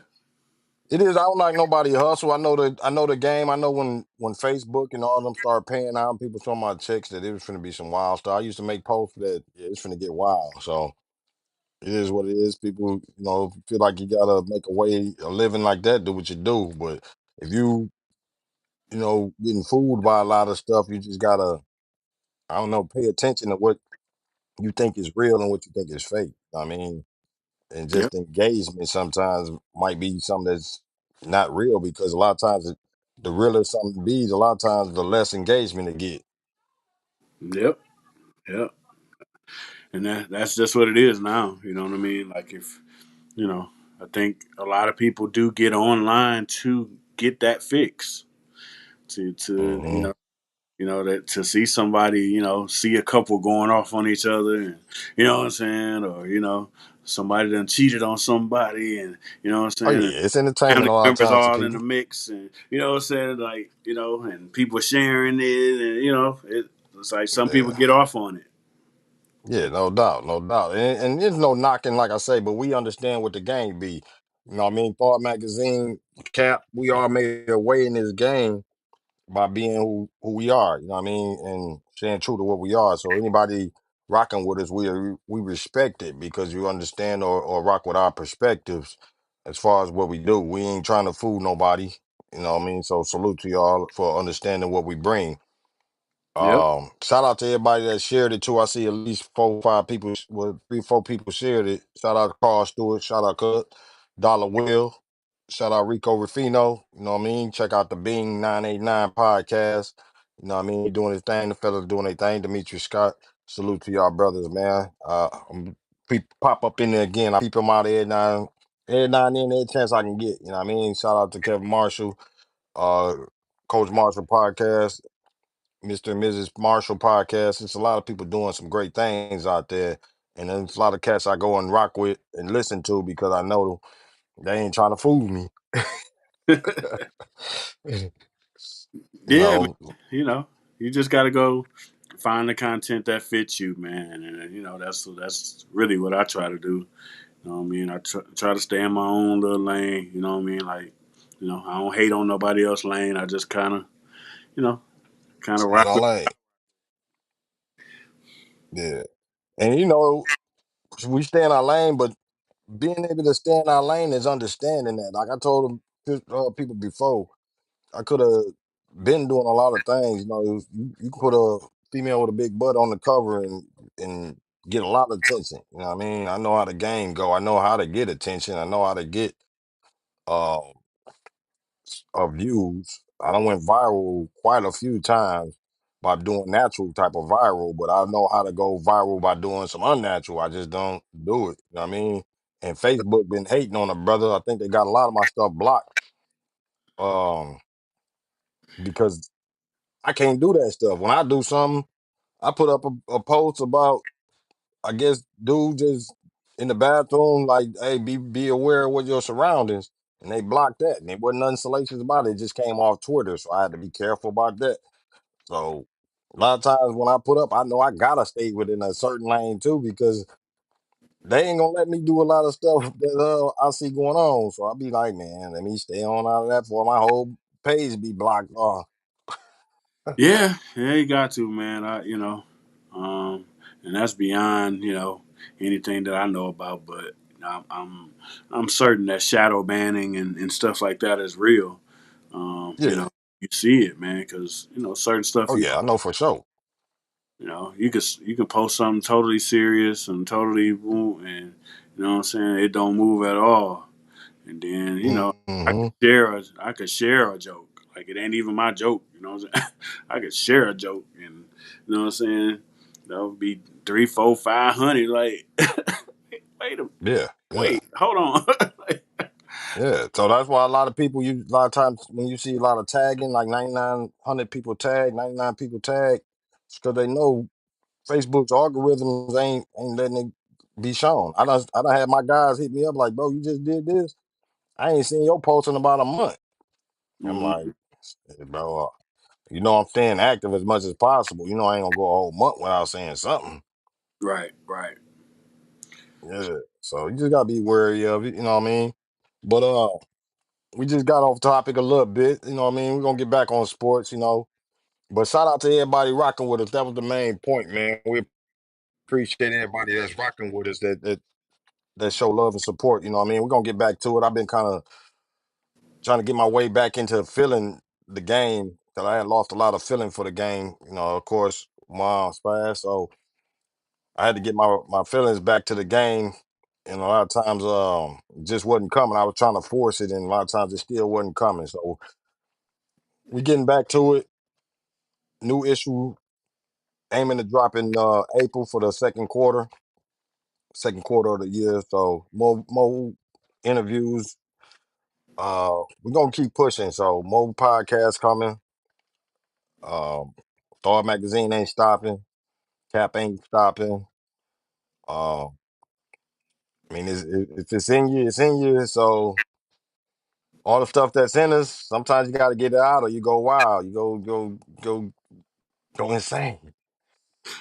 It is. I don't like nobody hustle. I know the game. I know when Facebook and all them start paying out, people saw my checks that it was finna be some wild stuff. I used to make posts that yeah, it's finna get wild. So it is what it is. People, feel like you gotta make a way a living like that. Do what you do. But if getting fooled by a lot of stuff, you just gotta, I don't know, pay attention to what you think is real and what you think is fake. I mean, and Yep. just engagement sometimes might be something that's not real because a lot of times the realer something be, a lot of times the less engagement it get. Yep. Yep. And that's just what it is now. You know what I mean? Like if you know, I think a lot of people do get online to get that fix. To Hmm. that to see somebody, see a couple going off on each other, and you know what I'm saying, or somebody done cheated on somebody, and you know what I'm Oh saying, and yeah, it's entertainment family a lot of members times to all in the people. mix, and you know what I'm saying, like and people sharing it, and it's like some people Yeah, get off on it. yeah, no doubt, no doubt, and there's no knocking, like I say, but we understand what the game be. You know what I mean? Thought magazine cap, we all made a way in this game by being who we are, you know what I mean, and staying true to what we are. So anybody rocking with us, we respect it because you understand or rock with our perspectives as far as what we do. We ain't trying to fool nobody, you know what I mean. So salute to y'all for understanding what we bring. Yep. Shout out to everybody that shared it too. I see at least 4, 5 people, well, 3, 4 people shared it. Shout out to Carl Stewart. Shout out Cut, Dollar Will. Shout out Rico Rufino. You know what I mean? Check out the Bing 989 podcast. You know what I mean? He doing his thing. The fellas doing their thing. Demetrius Scott. Salute to y'all brothers, man. Pop up in there again. I peep them out every now and then, every chance I can get. You know what I mean? Shout out to Kevin Marshall, uh, Coach Marshall podcast. Mr. and Mrs. Marshall podcast. It's a lot of people doing some great things out there. And there's a lot of cats I go and rock with and listen to because I know they ain't trying to fool me. you Yeah, man. know, You know, you just got to go find the content that fits you, man, and that's really what I try to do. You know what I mean? I try to stay in my own little lane. You know what I mean? Like, I don't hate on nobody else's lane. I just you know, kind of stay in rock our with. lane. Yeah. And we stay in our lane, but being able to stay in our lane is understanding that. Like I told people before, I could have been doing a lot of things. You can put a female with a big butt on the cover and get a lot of attention. You know what I mean? I know how the game go. I know how to get attention. I know how to get uh, views. I done went viral quite a few times by doing natural type of viral, but I know how to go viral by doing some unnatural. I just don't do it. You know what I mean? And Facebook been hating on a brother. I think they got a lot of my stuff blocked um, because I can't do that stuff. When I do something, I put up a post about, I guess, dude just in the bathroom, like, hey, be aware of what your surroundings. And they blocked that. And there wasn't nothing salacious about it. It just came off Twitter. So I had to be careful about that. So a lot of times when I put up, I know I gotta stay within a certain lane too, because they ain't gonna let me do a lot of stuff that I see going on. So I'll be like, man, let me stay on out of that before my whole page be blocked off. Yeah, yeah, you got to, man. And that's beyond anything that I know about. But I'm certain that shadow banning and stuff like that is real. You Yeah. know, you see it, man, because certain stuff Oh you yeah, I know for sure. you can post something totally serious and totally and what I'm saying, it don't move at all. And then Hmm. I could share a joke. Like it ain't even my joke. You know what I'm saying? I could share a joke, and you know what I'm saying. That would be three, four, 500. Like, wait a Yeah, yeah, wait, hold on. Like, yeah. So that's why a lot of people, you a lot of times when you see a lot of tagging, like 9,900 people tag, 99 people tag, it's because they know Facebook's algorithms ain't letting it be shown. I done had my guys hit me up like, bro, you just did this. I ain't seen your post in about a month. I'm like, mhm. "Hey, bro, I'm staying active as much as possible. I ain't gonna go a whole month without saying something. Right, right. Yeah. So you just gotta be wary of it, you know what I mean? But we just got off topic a little bit, you know what I mean? We're gonna get back on sports. But shout out to everybody rocking with us. That was the main point, man. We appreciate everybody that's rocking with us that show love and support, you know what I mean? We're gonna get back to it. I've been kind of trying to get my way back into feeling the game because I had lost a lot of feeling for the game. Of course, mom's passed, so I had to get my feelings back to the game. And a lot of times, it just wasn't coming. I was trying to force it, and a lot of times it still wasn't coming. So we getting back to it. New issue aiming to drop in April for the second quarter of the year. So more interviews. We're gonna keep pushing. So more podcasts coming. Um, Thawed magazine ain't stopping. Cap ain't stopping. Uh, I mean, if it's in you, it's in you. So all the stuff that's in us, sometimes you got to get it out, or you go wild. You go insane.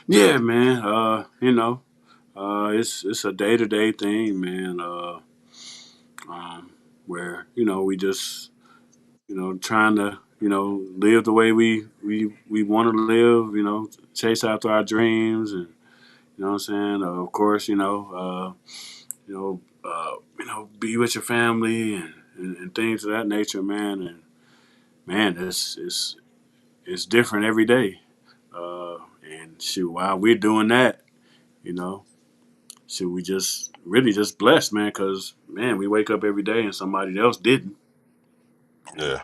Yeah, man. It's a day to day thing, man. Um, where we just trying to live the way we want to live. Chase after our dreams, and what I'm saying. Of course, be with your family and things of that nature, man. And man, it's different every day. And shoot, while we're doing that, you know, should we just really just blessed, man? Because man, we wake up every day and somebody else didn't. Yeah,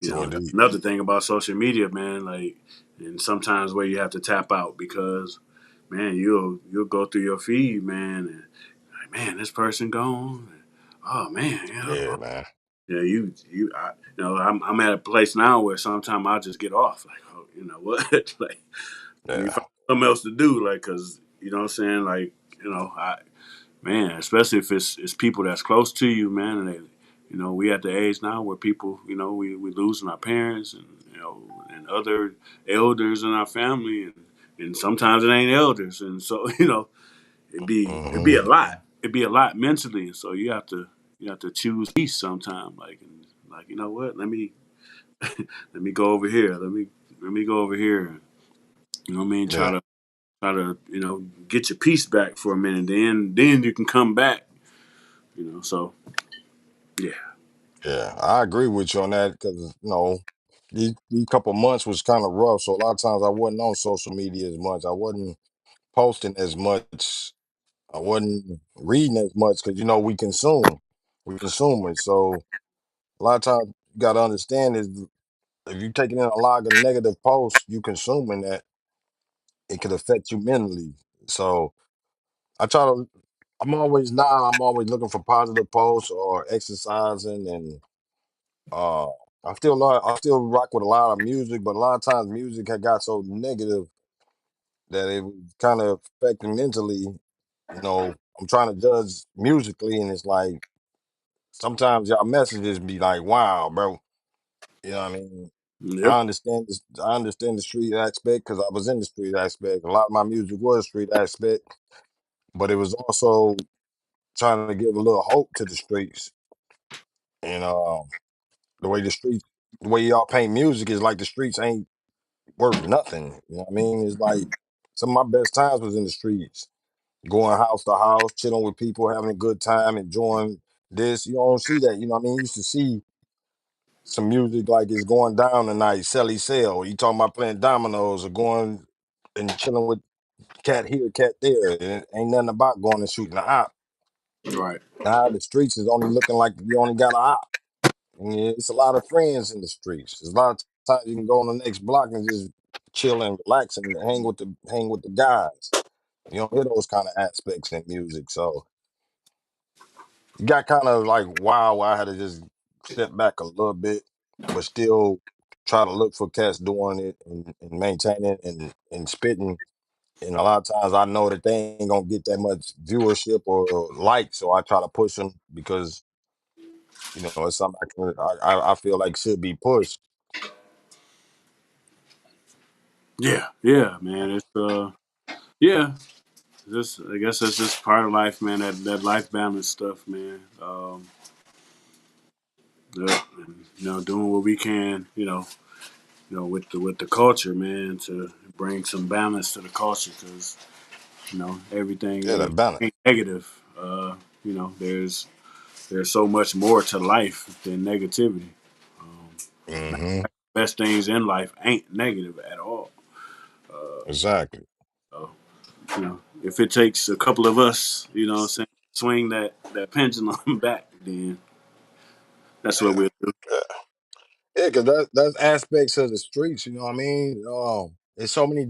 true That's indeed. another thing about social media, man. Like, and sometimes where you have to tap out because, man, you'll go through your feed, man, and like, man, this person gone. Oh man, Yeah, man. yeah, I'm at a place now where sometimes I just get off, like, oh, you know what, like, let me Yeah, find something else to do, like, cause you know what I'm saying, like, I man, especially if it's people that's close to you, man, and they, we at the age now where people, we losing our parents and and other elders in our family, and sometimes it ain't elders, and so it'd be hmm a lot. It'd be a lot mentally, and so you have to choose peace sometime, like like what, let me go over here, let me go over here, and, you know what I mean, yeah, try to get your peace back for a minute, then you can come back, so yeah. yeah. I agree with you on that because these couple months was kind of rough. So a lot of times I wasn't on social media as much. I wasn't posting as much. I wasn't reading as much because we consume it. So a lot of times you got to understand is if you're taking in a lot of negative posts, you consuming that, it could affect you mentally. So I try to. I'm always looking for positive posts or exercising, and uh, I still rock with a lot of music, but a lot of times music had got so negative that it was kind of affecting mentally. I'm trying to judge musically, and it's like sometimes y'all messages be like, "Wow, bro." You know what I mean? Yep. I understand the street aspect because I was in the street aspect. A lot of my music was street aspect, but it was also trying to give a little hope to the streets. And the way the streets, the way y'all paint music is like the streets ain't worth nothing. You know what I mean? It's like some of my best times was in the streets. going house to house, chilling with people, having a good time, enjoying this. You don't see that. You know what I mean? You used to see some music like it's going down tonight, Sally Sell. You talking about playing dominoes or going and chilling with cat here, cat there. It ain't nothing about going and shooting a op. Right. Now the streets is only looking like you only got a op. And it's a lot of friends in the streets. There's a lot of times you can go on the next block and just chill and relax and hang with the guys. You don't hear those kind of aspects in music. So you got kind of like wow, where I had to just step back a little bit, but still try to look for cats doing it and maintaining and spitting. And a lot of times I know that they ain't gonna get that much viewership or like, so I try to push them because it's something I feel like should be pushed. Yeah. Yeah, man. It's yeah. Just I guess that's just part of life, man. That life balance stuff, man. Yeah, and, doing what we can, with the culture, man, to bring some balance to the culture, because everything Yeah, that balance. ain't negative. There's so much more to life than negativity. Um, Hmm. Best things in life ain't negative at all. Uh, Exactly. so, if it takes a couple of us, what I'm saying, swing that pendulum back, then that's what Yeah. we'll do. Yeah. Yeah, because that's aspects of the streets. You know what I mean? There's so many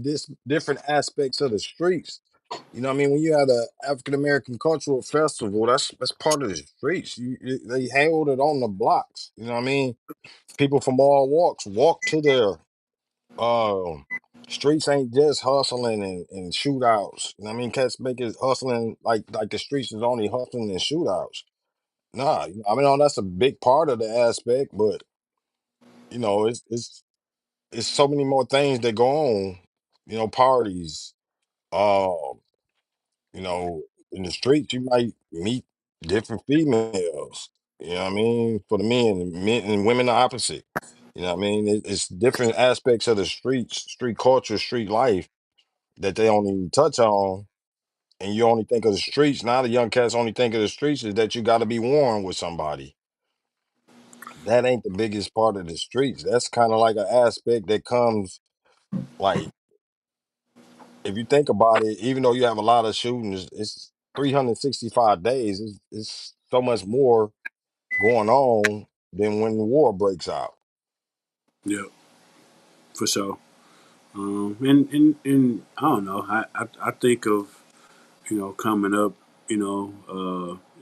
different aspects of the streets. You know what I mean? When you have the African American Cultural Festival, that's part of the streets. They held it on the blocks. You know what I mean? People from all walks walk to their um streets. Ain't just hustling and shootouts. You know what I mean? Cats make it hustling like the streets is only hustling and shootouts. Nah, I mean, that's a big part of the aspect, but it's so many more things that go on. Parties. Um, in the streets, you might meet different females. You know what I mean? For the men and women are opposite. You know what I mean? It's different aspects of the streets, street culture, street life that they only touch on. And you only think of the streets. Now the young cats only think of the streets is that you got to be warm with somebody. That ain't the biggest part of the streets. That's kind of like an aspect that comes like if you think about it, even though you have a lot of shootings, it's 365 days. It's so much more going on than when the war breaks out. Yeah, for sure. And I don't know. I think of coming up,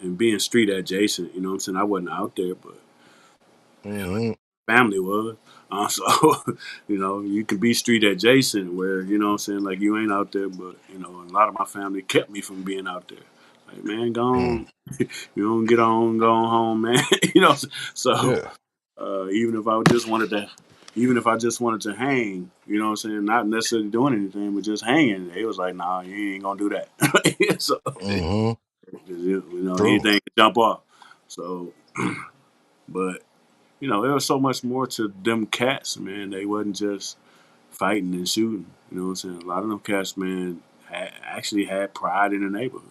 and being street adjacent. You know what I'm saying? I wasn't out there, but Hmm. family was. So, you can be street adjacent where, what I'm saying, like you ain't out there, but, a lot of my family kept me from being out there. Like, man, go Mm. on. You don't get on, go on home, man. So, Yeah, even if I just wanted to, even if I just wanted to hang, what I'm saying, not necessarily doing anything, but just hanging, they was like, nah, you ain't gonna do that. So, hmm, true. anything can jump off. So, but there was so much more to them cats, man. They wasn't just fighting and shooting. You know what I'm saying? A lot of them cats, man, actually had pride in the neighborhood.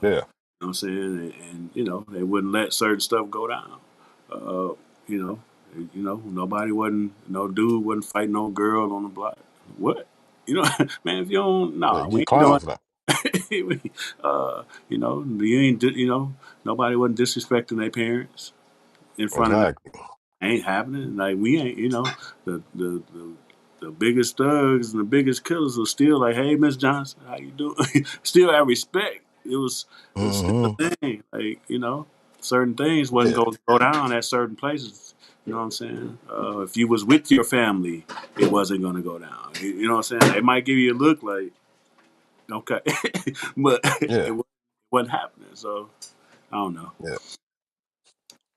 Yeah, You know what I'm saying? And they wouldn't let certain stuff go down. Uh, you know, nobody wasn't, no dude wasn't fighting no girl on the block. What? Man, if you don't, yeah, nah, we get ain't clown doing. for that. You ain't, nobody wasn't disrespecting their parents in front of them. Exactly. Ain't happening. Like we ain't, the biggest thugs and the biggest killers are still like, hey, Miss Johnson, how you doing? Still have respect. It was still Hmm. a thing. Like certain things wasn't Yeah, going to go down at certain places. You know what I'm saying? If you was with your family, it wasn't going to go down. You know what I'm saying? They might give you a look like, okay, but yeah, wasn't happening. So I don't know. yeah,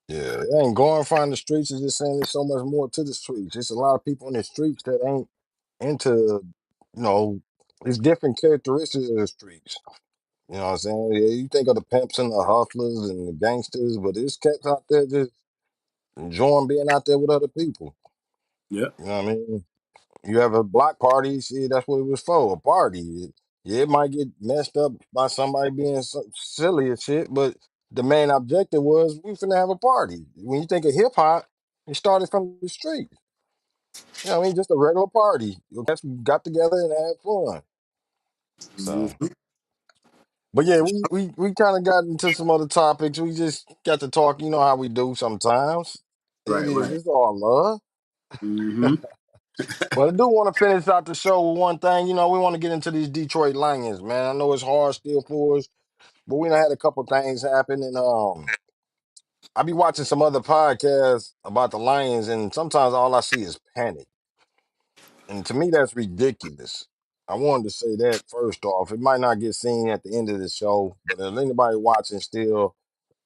yeah. It ain't glorifying the streets. It's just saying there's so much more to the streets. There's a lot of people in the streets that ain't into, you know, it's different characteristics of the streets. You know what I'm saying? Yeah, you think of the pimps and the hustlers and the gangsters, but there's cats out there just enjoying being out there with other people. Yeah. You know what I mean? You have a block party, see, that's what it was for, a party. Yeah, it might get messed up by somebody being silly and shit, but the main objective was we finna have a party. When you think of hip hop, it started from the street. You know what I mean? Just a regular party. You cats got together and had fun. So, Mhm. but yeah, we kind of got into some other topics. We just got to talk. You know how we do sometimes. It Right, is. right. It's all love. Hmm. But I do want to finish out the show with one thing. You know, we want to get into these Detroit Lions, man. I know it's hard still for us, but we done had a couple things happen, and I be watching some other podcasts about the Lions, and sometimes all I see is panic, and to me that's ridiculous. I wanted to say that first off. It might not get seen at the end of the show, but if anybody watching still,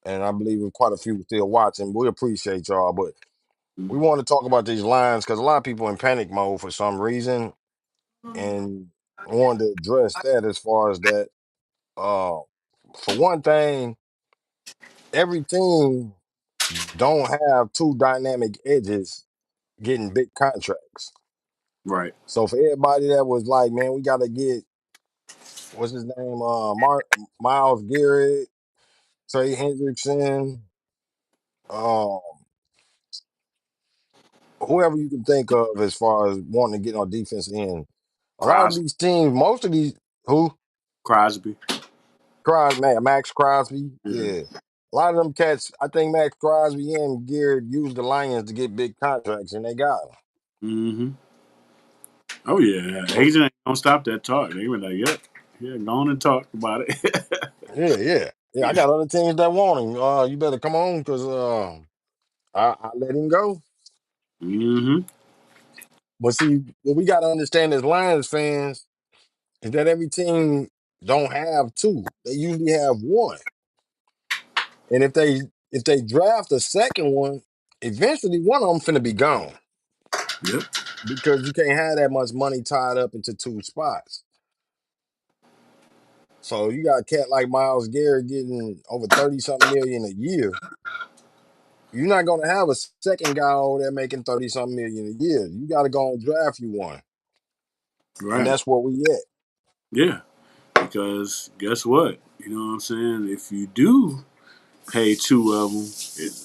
and I believe quite a few still watching, we appreciate y'all. But we want to talk about these Lions because a lot of people in panic mode for some reason, and I wanted to address that as far as that. Uh, for one thing, every team don't have two dynamic edges getting big contracts. Right. So for everybody that was like, man, we got to get what's his name, Miles Garrett, Trey Hendrickson, um, whoever you can think of as far as wanting to get on defense end. A lot of Crosby. these teams, most of these, who Crosby. Man, Max Crosby, Yeah. yeah. A lot of them cats, I think Max Crosby and Garrett used the Lions to get big contracts, and they got them. Hmm. Oh yeah, So agent ain't gonna stop that talk. They were like, "Yep, yeah, go on and talk about it." yeah. I got other teams that want him. You better come on because I let him go. Hmm. But see, what we got to understand as Lions fans is that every team don't have two. They usually have one. And if they draft a second one, eventually one of them finna be gone Yep. because you can't have that much money tied up into two spots. So you got a cat like Miles Garrett getting over 30 something million a year. You're not gonna have a second guy over there making 30 something million a year. You gotta go and draft you one. And Right. that's where we at. Yeah. Because guess what? You know what I'm saying? If you do pay two of them,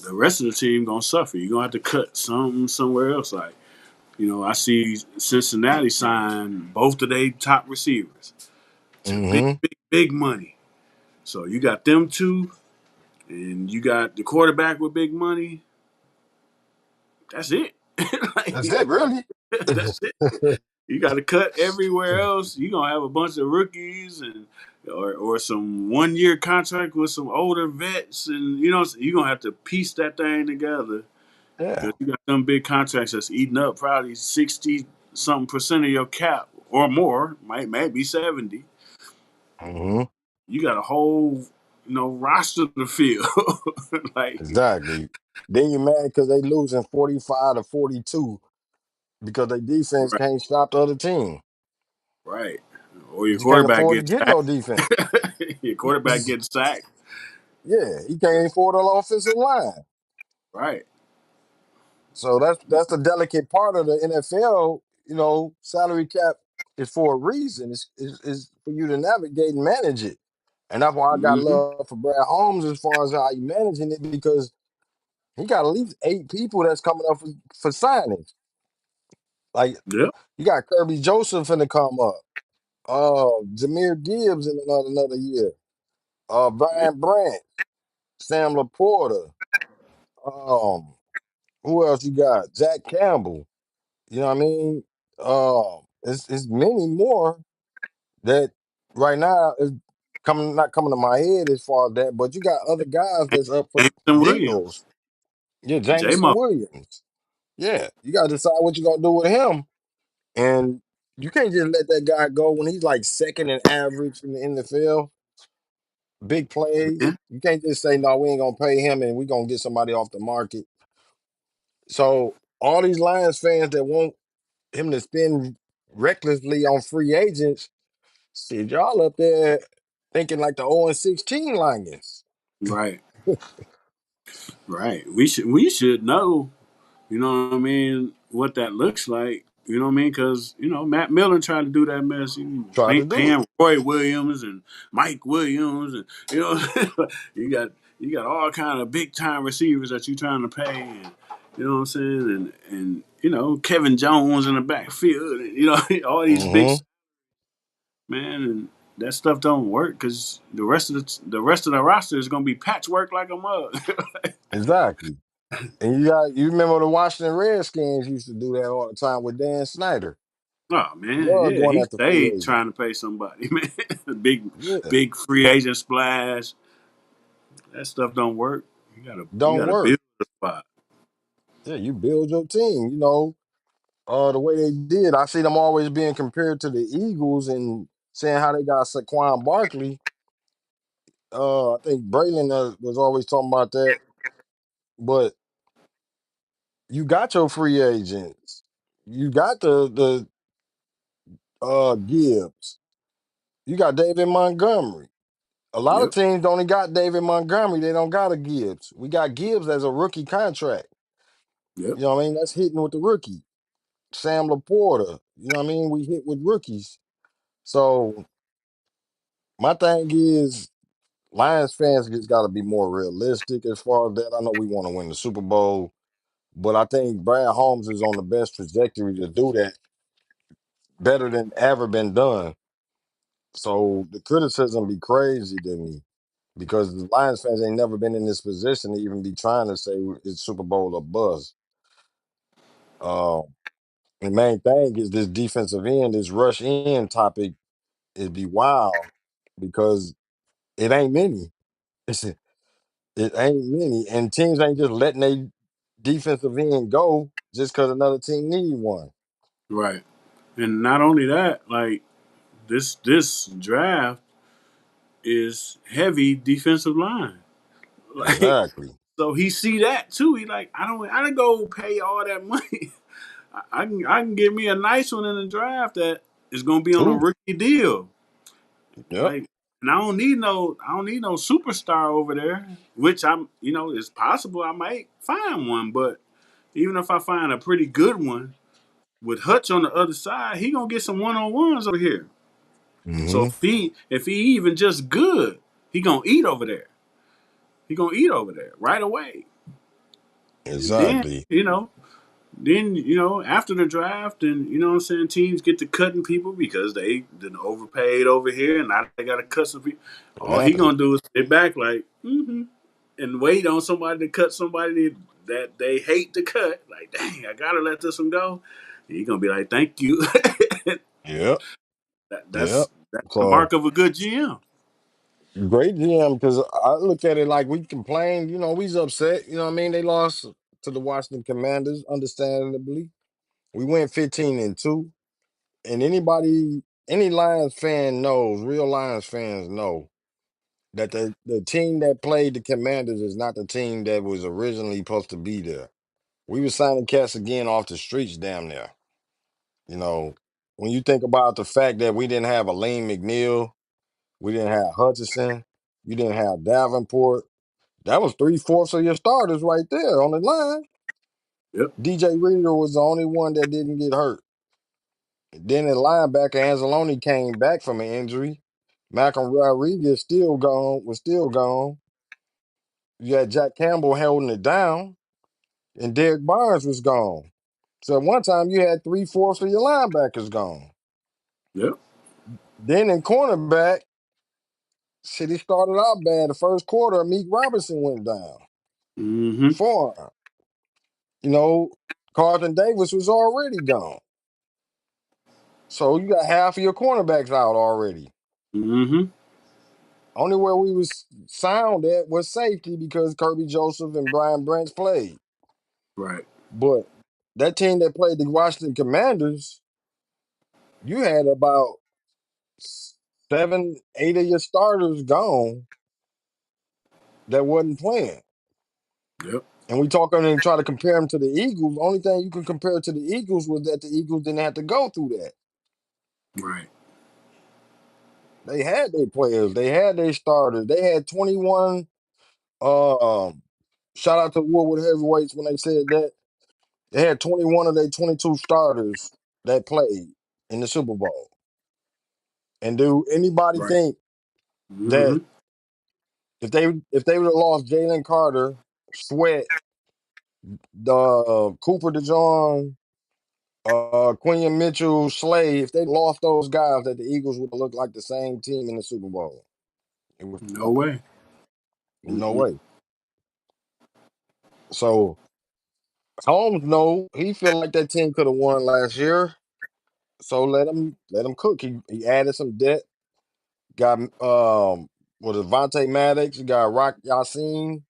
the rest of the team gonna suffer. You're gonna have to cut something somewhere else. Like, I see Cincinnati sign both of their top receivers to big, Mm-hmm. big, big money. So you got them two, and you got the quarterback with big money. That's it. That's Like, it, really. that's it. You got to cut everywhere else. You gonna have a bunch of rookies and or some 1 year contract with some older vets, and you gonna have to piece that thing together Yeah. because you got some big contracts that's eating up probably 60 something percent of your cap or more, might maybe 70. Mm-hmm. You got a whole roster to fill. Like, Exactly. Then you mad because they losing 45 to 42 because their defense right, can't stop the other team. right, or your But you can't quarterback afford to gets get sacked. no defense. Your quarterback gets sacked. Yeah, he can't afford an offensive line. Right. So that's the delicate part of the NFL. You know, salary cap is for a reason. It's for you to navigate and manage it. And that's why I got Hmm. love for Brad Holmes as far as how he managing it because he got at least 8 people that's coming up for signings. Like Yep. you got Kirby Joseph finna come up. Jameer Gibbs in another year. Brian Branch, Sam Laporta. Um, who else you got? Jack Campbell. You know what I mean? It's many more that right now is coming not coming to my head as far as that, but you got other guys that's up for Jameson Williams. deals. Yeah, J Jameson Mo. Williams. Yeah, you got to decide what you're gonna do with him, and you can't just let that guy go when he's like second in average in the NFL. Big plays. Yeah. You can't just say no. We ain't gonna pay him, and we gonna get somebody off the market. So all these Lions fans that want him to spend recklessly on free agents, shit, y'all up there thinking like the 0-16 Lions. Right. Right. We should know. You know what I mean? What that looks like. You know what I mean? Because Matt Millen tried to do that mess. You Try to do it. paying Roy Williams and Mike Williams, and you got you got all kind of big time receivers that you trying to pay, and you know what I'm saying, and Kevin Jones in the backfield, and all these big Hmm. man, and that stuff don't work because the rest of the roster is gonna be patchwork like a mug. Exactly. And you remember the Washington Redskins used to do that all the time with Dan Snyder. Oh man, Love yeah, going he after free stayed agents. trying to pay somebody, man. big, Yeah. big free agent splash. That stuff don't work. You Don't gotta work. build a spot. Yeah, you build your team. The way they did. I see them always being compared to the Eagles and saying how they got Saquon Barkley. I think Braylon was always talking about that. But you got your free agents. You got the Gibbs. You got David Montgomery. A lot of Yep, teams don't got David Montgomery. They don't got a Gibbs. We got Gibbs as a rookie contract. yep, You know what I mean? That's hitting with the rookie. Sam Laporta. You know what I mean? We hit with rookies. So my thing is Lions fans just got to be more realistic as far as that. I know we want to win the Super Bowl, but I think Brad Holmes is on the best trajectory to do that, better than ever been done. So the criticism be crazy to me because the Lions fans ain't never been in this position to even be trying to say it's Super Bowl or buzz. Uh, the main thing is this defensive end, this rush in topic, is be wild because it ain't many. It ain't many, and teams ain't just letting their defensive end go just because another team need one. right. And not only that, like this draft is heavy defensive line. Like, Exactly. so he see that too. He like, I don't go pay all that money. I can get me a nice one in the draft that is gonna be on a Two. rookie deal. Yep. Like, and I don't need no superstar over there. Which it's possible I might find one, but even if I find a pretty good one with Hutch on the other side, he gonna get some one on ones over here. So Hmm. if he even just good, he gonna eat over there. He gonna eat over there right away. And then Exactly. after the draft, and what I'm saying, teams get to cutting people because they didn't overpaid over here, and now they got to cut some people. All he Yeah. gonna do is sit back like, and wait on somebody to cut somebody that they hate to cut. Like, dang, I gotta let this one go. And he gonna be like, thank you. Yep. Yep. That's the So mark of a good GM. great GM because I look at it like we complained. We's upset. You know what I mean? They lost to the Washington Commanders, understandably. We went 15-2, and any Lions fan knows, real Lions fans know that the team that played the Commanders is not the team that was originally supposed to be there. We were signing cats again off the streets damn near. You know, when you think about the fact that we didn't have Elaine McNeil, we didn't have Hutchinson, you didn't have Davenport, that was three-fourths of your starters right there on the line. Yep, DJ Reader was the only one that didn't get hurt. Then the linebacker Anzalone came back from an injury. Malcolm Rodriguez was still gone. You had Jack Campbell holding it down, and Derek Barnes was gone. So at one time you had three-fourths of your linebackers gone. yep, Then in cornerback, shit, he started out bad. The first quarter, Meek Robinson went down. mm-hmm, Forearm. You know, Carlton Davis was already gone. So you got half of your cornerbacks out already. mm-hmm, Only where we was sound at was safety because Kirby Joseph and Brian Branch played. right, But that team that played the Washington Commanders, you had about 7, 8 of your starters gone that wasn't playing. yep, And we talking and try to compare them to the Eagles. Only thing you can compare to the Eagles was that the Eagles didn't have to go through that. right, They had their players, they had their starters, they had 21. Shout out to Woodward Heavyweights when they said that they had 21 of their 22 starters that played in the Super Bowl. And do anybody Right. think Mm-hmm. that if they would have lost Jalen Carter, Sweat, the Cooper DeJean, Quinion Mitchell, Slay, if they lost those guys, that the Eagles would have looked like the same team in the Super Bowl? It was No no, way. no Mm-mm. way. So Holmes, no, he feel like that team could have won last year. So let him cook. He added some depth. Got what is Vontae Maddox? You got Rock Yassin,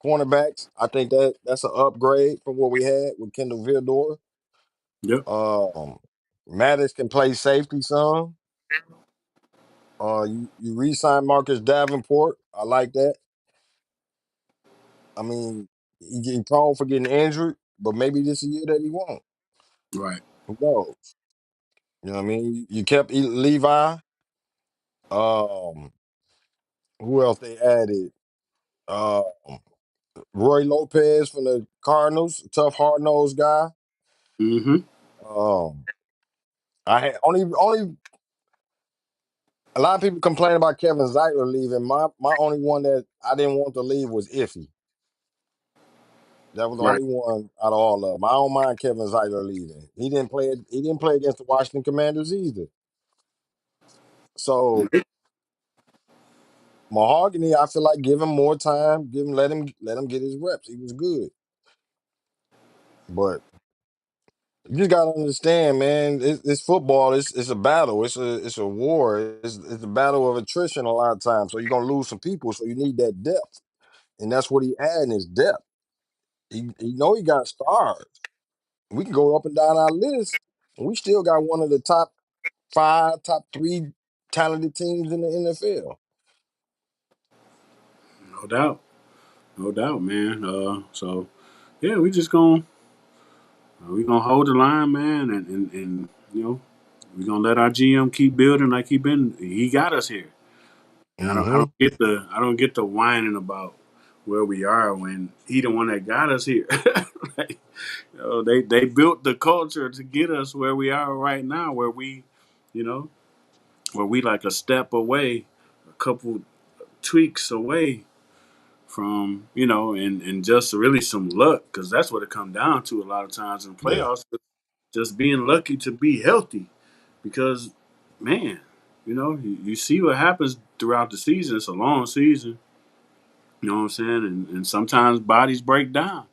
cornerbacks. I think that's an upgrade from what we had with Kendall Vildor. Yep. Um, Maddox can play safety some. You re-sign Marcus Davenport. I like that. I mean, he getting prone for getting injured, but maybe this is a year that he won't. Right. Who knows? You know what I mean? You kept Levi. Um, who else they added? Um, Roy Lopez from the Cardinals, tough hard nosed guy. Mm-hmm. Um, I had only a lot of people complain about Kevin Zeitler leaving. My only one that I didn't want to leave was Iffy. That was the Right. only one out of all of them. I don't mind Kevin Zeitler leaving. He didn't play. He didn't play against the Washington Commanders either. So Mahogany, I feel like give him more time. Let him get his reps. He was good, but you just gotta understand, man. It's football. It's a battle. It's a war. It's a battle of attrition a lot of times. So you're gonna lose some people. So you need that depth, and that's what he adding is depth. He know he got stars. We can go up and down our list, and we still got one of the top five, top three talented teams in the NFL. No doubt. No doubt, man. So yeah, we gonna hold the line, man, and you know we gonna let our GM keep building like he got us here. And Mm-hmm. I don't get the whining about where we are when he the one that got us here. Like, they built the culture to get us where we are right now, you know, where we like a step away, a couple tweaks away from and just really some luck, because that's what it come down to a lot of times in Yeah. playoffs, just being lucky to be healthy. Because man, you see what happens throughout the season. It's a long season, you know what I'm saying, and sometimes bodies break down.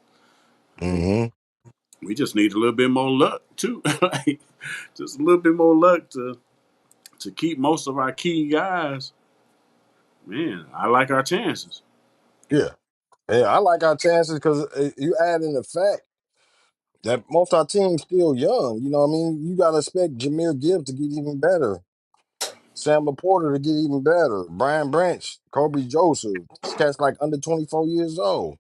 So Mm-hmm. we just need a little bit more luck too. Like, just a little bit more luck to keep most of our key guys. Man, I like our chances. Yeah. Yeah. I like our chances because you add in the fact that most of our team's still young. You know what I mean? You got to expect Jameer Gibbs to get even better. Sam Laporta to get even better. Brian Branch, Kobe Joseph. These cats like under 24 years old.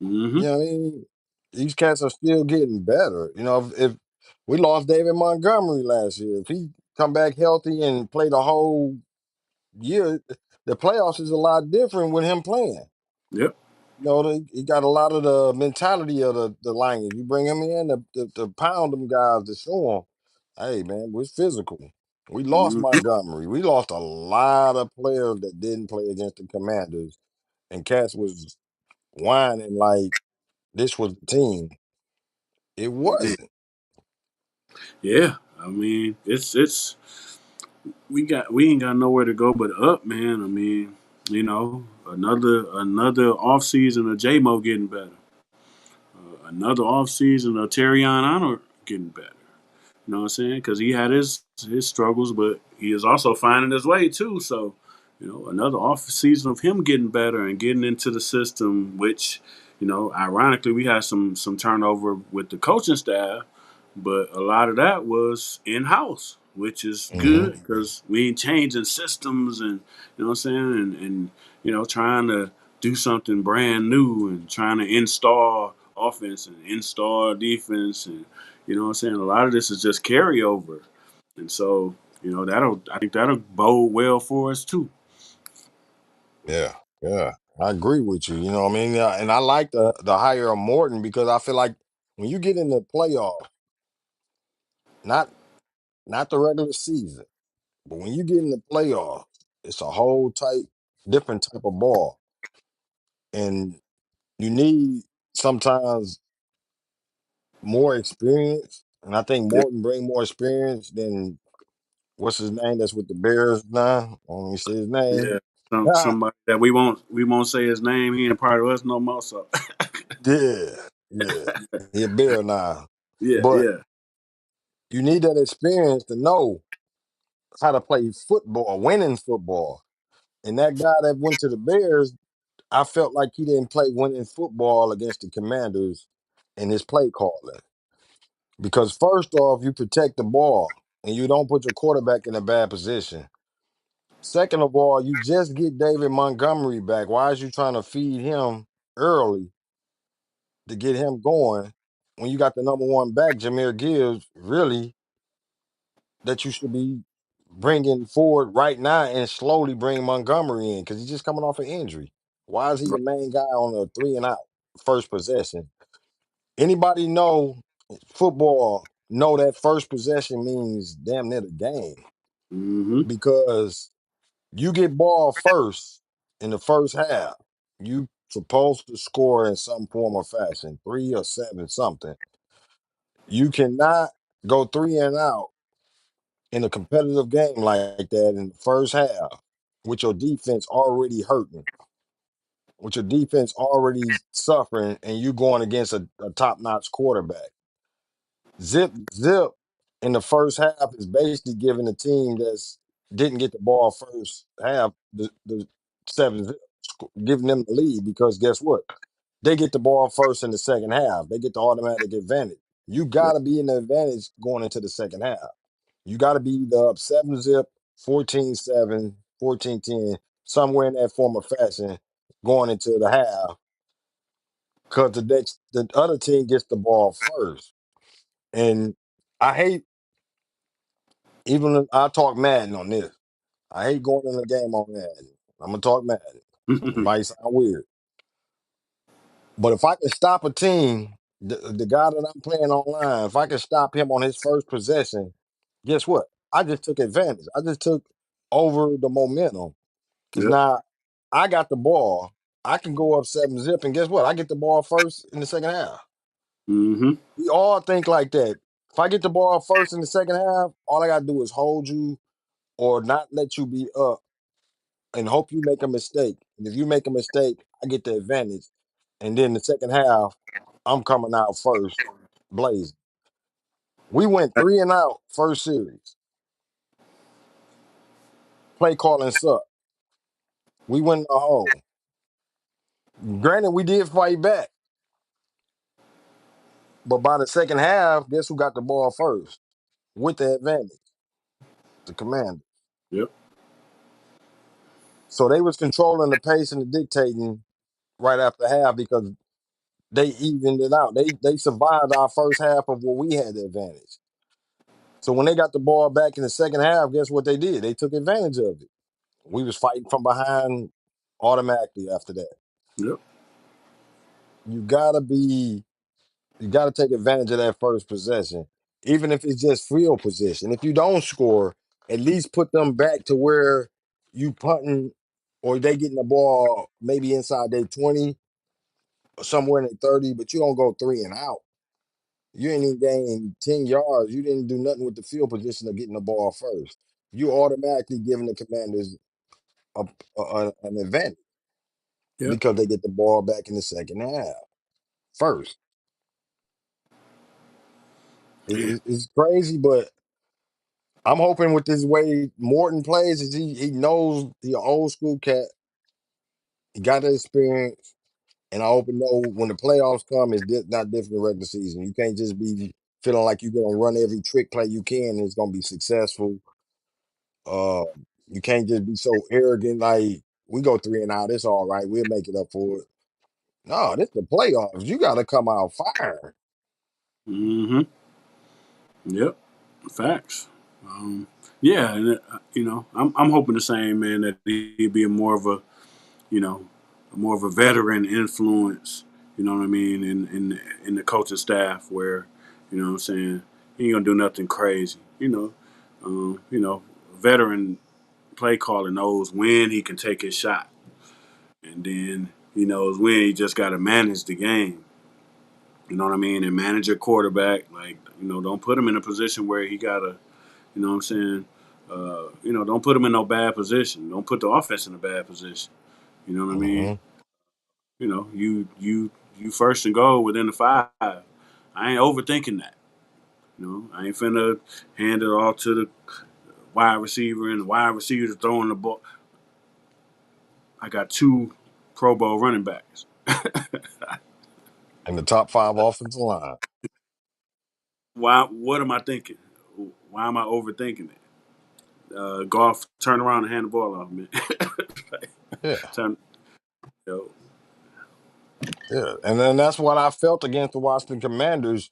Mm-hmm. You know what I mean? These cats are still getting better. If we lost David Montgomery last year, if he come back healthy and play the whole year, the playoffs is a lot different with him playing. Yep. He got a lot of the mentality of the language. You bring him in to pound them guys to show them, hey man, we're physical. We lost Mm-hmm. Montgomery. We lost a lot of players that didn't play against the Commanders, and Cats was whining like this was the team. It wasn't. Yeah, I mean, it's we ain't got nowhere to go but up, man. I mean, another off season of J Mo getting better, another off season of Terry Honor getting better. You know what I'm saying? Because he had his struggles, but he is also finding his way too. So, another off season of him getting better and getting into the system, which, ironically, we had some turnover with the coaching staff, but a lot of that was in house, which is Mm-hmm. good because we ain't changing systems and you know what I'm saying, and trying to do something brand new and trying to install offense and install defense, and you know what I'm saying. A lot of this is just carryover, and so I think that'll bode well for us too. Yeah, yeah, I agree with you. You know what I mean? And I like the hire of Morton because I feel like when you get in the playoff, Not not the regular season, but when you get in the playoffs, it's a whole different type of ball, and you need sometimes more experience. And I think Yeah, Morton bring more experience than what's his name that's with the Bears now. I don't even say his name. yeah. Somebody that we won't say his name. He ain't part of us no more. So Yeah, yeah. He a Bear now. yeah, But yeah, you need that experience to know how to play football, winning football. And that guy that went to the Bears, I felt like he didn't play winning football against the Commanders in his play calling. Because first off, you protect the ball and you don't put your quarterback in a bad position. Second of all, you just get David Montgomery back. Why is you trying to feed him early to get him going when you got the number one back, Jameer Gibbs, really, that you should be bringing forward right now and slowly bring Montgomery in because he's just coming off an injury. Why is he the right. main guy on a three and out first possession? Anybody know football know that first possession means damn near the game Mm-hmm. because you get ball first in the first half. You supposed to score in some form or fashion, 3 or 7, something. You cannot go three and out in a competitive game like that in the first half with your defense already hurting, with your defense already suffering, and you going against a top-notch quarterback. Zip in the first half is basically giving the team that's didn't get the ball first half the 7-zip, giving them the lead because guess what? They get the ball first in the second half. They get the automatic advantage. You got Yep. to be in the advantage going into the second half. You got to be either up 7-zip, 14-7, 14-10, somewhere in that form of fashion going into the half because the other team gets the ball first. And I hate, even I talk Madden on this. I hate going in the game on Madden. I'm going to talk Madden. It might sound weird. But if I can stop a team, the guy that I'm playing online, if I can stop him on his first possession, guess what? I just took advantage. I just took over the momentum. Because Yep. now I got the ball. I can go up 7-zip, and guess what? I get the ball first in the second half. Mm-hmm. We all think like that. If I get the ball first in the second half, all I got to do is hold you or not let you be up and hope you make a mistake. And if you make a mistake, I get the advantage. And then the second half, I'm coming out first, blazing. We went three and out first series. Play calling sucked. We went in the hole. Granted, we did fight back, but by the second half, guess who got the ball first with the advantage? The Commander. Yep. So they was controlling the pace and the dictating right after half because they evened it out. They survived our first half of where we had the advantage. So when they got the ball back in the second half, guess what they did? They took advantage of it. We was fighting from behind automatically after that. Yep. You gotta be, you gotta take advantage of that first possession, even if it's just field position. If you don't score, at least put them back to where you punting or they getting the ball maybe inside their 20 or somewhere in their 30, but you don't go three and out. You ain't even gained 10 yards. You didn't do nothing with the field position of getting the ball first. You automatically giving the Commanders an advantage Yep. because they get the ball back in the second half first. Man. It's crazy, but I'm hoping with this way Morton plays is he knows the old school cat. He got the experience, and I hope he know when the playoffs come, it's not different than regular season. You can't just be feeling like you're gonna run every trick play you can and it's gonna be successful. Uh, you can't just be so arrogant like we go three and out. It's all right. We'll make it up for it. No, this the playoffs. You got to come out firing. Mm-hmm. Yep. Facts. Yeah, and I'm hoping the same, man. That he'd be more of a, you know, more of a veteran influence. You know what I mean? In the coaching staff, where, you know what I'm saying, He ain't gonna do nothing crazy. Veteran play caller knows when he can take his shot, and then he knows when he just got to manage the game. You know what I mean? And manage your quarterback. Like, don't put him in a position where he gotta. You know what I'm saying? Don't put him in no bad position. Don't put the offense in a bad position. You know what I mean? Mm-hmm. You first and goal within the 5. I ain't overthinking that. I ain't finna hand it off to the wide receiver and the wide receiver throwing the ball. I got 2 Pro Bowl running backs. And the top 5 offensive line. Why? What am I thinking? Why am I overthinking it? Golf, turn around and hand the ball off, man. Yeah. turn, yo, Yeah. And then that's what I felt against the Washington Commanders.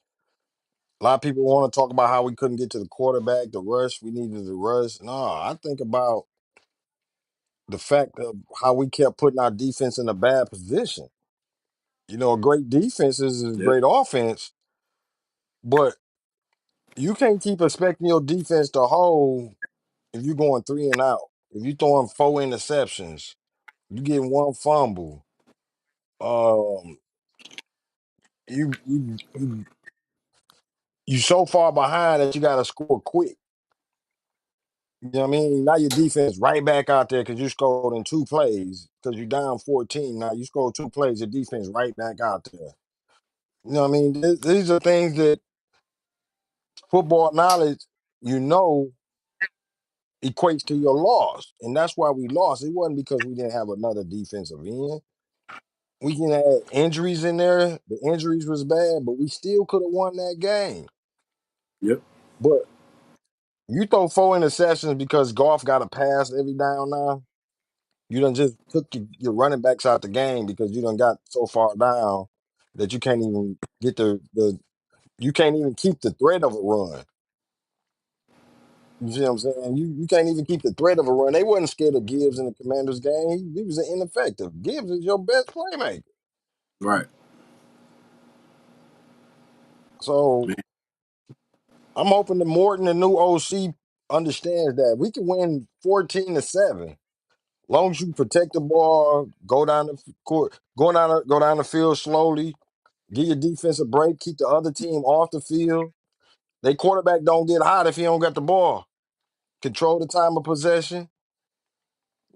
A lot of people want to talk about how we couldn't get to the quarterback, the rush. We needed the rush. No, I think about the fact of how we kept putting our defense in a bad position. A great defense is a yep, great offense, but you can't keep expecting your defense to hold if you're going 3 and out. If you're throwing 4 interceptions, you getting 1 fumble. Um, you so far behind that you got to score quick. You know what I mean? Now your defense right back out there because you scored in 2 plays because you're down 14. Now you scored 2 plays, your defense right back out there. You know what I mean? These are things that football knowledge, you know, equates to your loss. And that's why we lost. It wasn't because we didn't have another defensive end. We can add injuries in there. The injuries was bad, but we still could have won that game. yep, But you throw 4 interceptions because golf got a pass every down now. You done just took your running backs out the game because you done got so far down that you can't even get the you can't even keep the threat of a run. You see what I'm saying? You can't even keep the threat of a run. They wasn't scared of Gibbs in the Commanders game. He was ineffective. Gibbs is your best playmaker. right, So man. I'm hoping that Morton, the new OC, understands that we can win 14-7. Long as you protect the ball, go down the court, go down the field slowly, give your defense a break, keep the other team off the field. They quarterback don't get hot if he don't got the ball. Control the time of possession.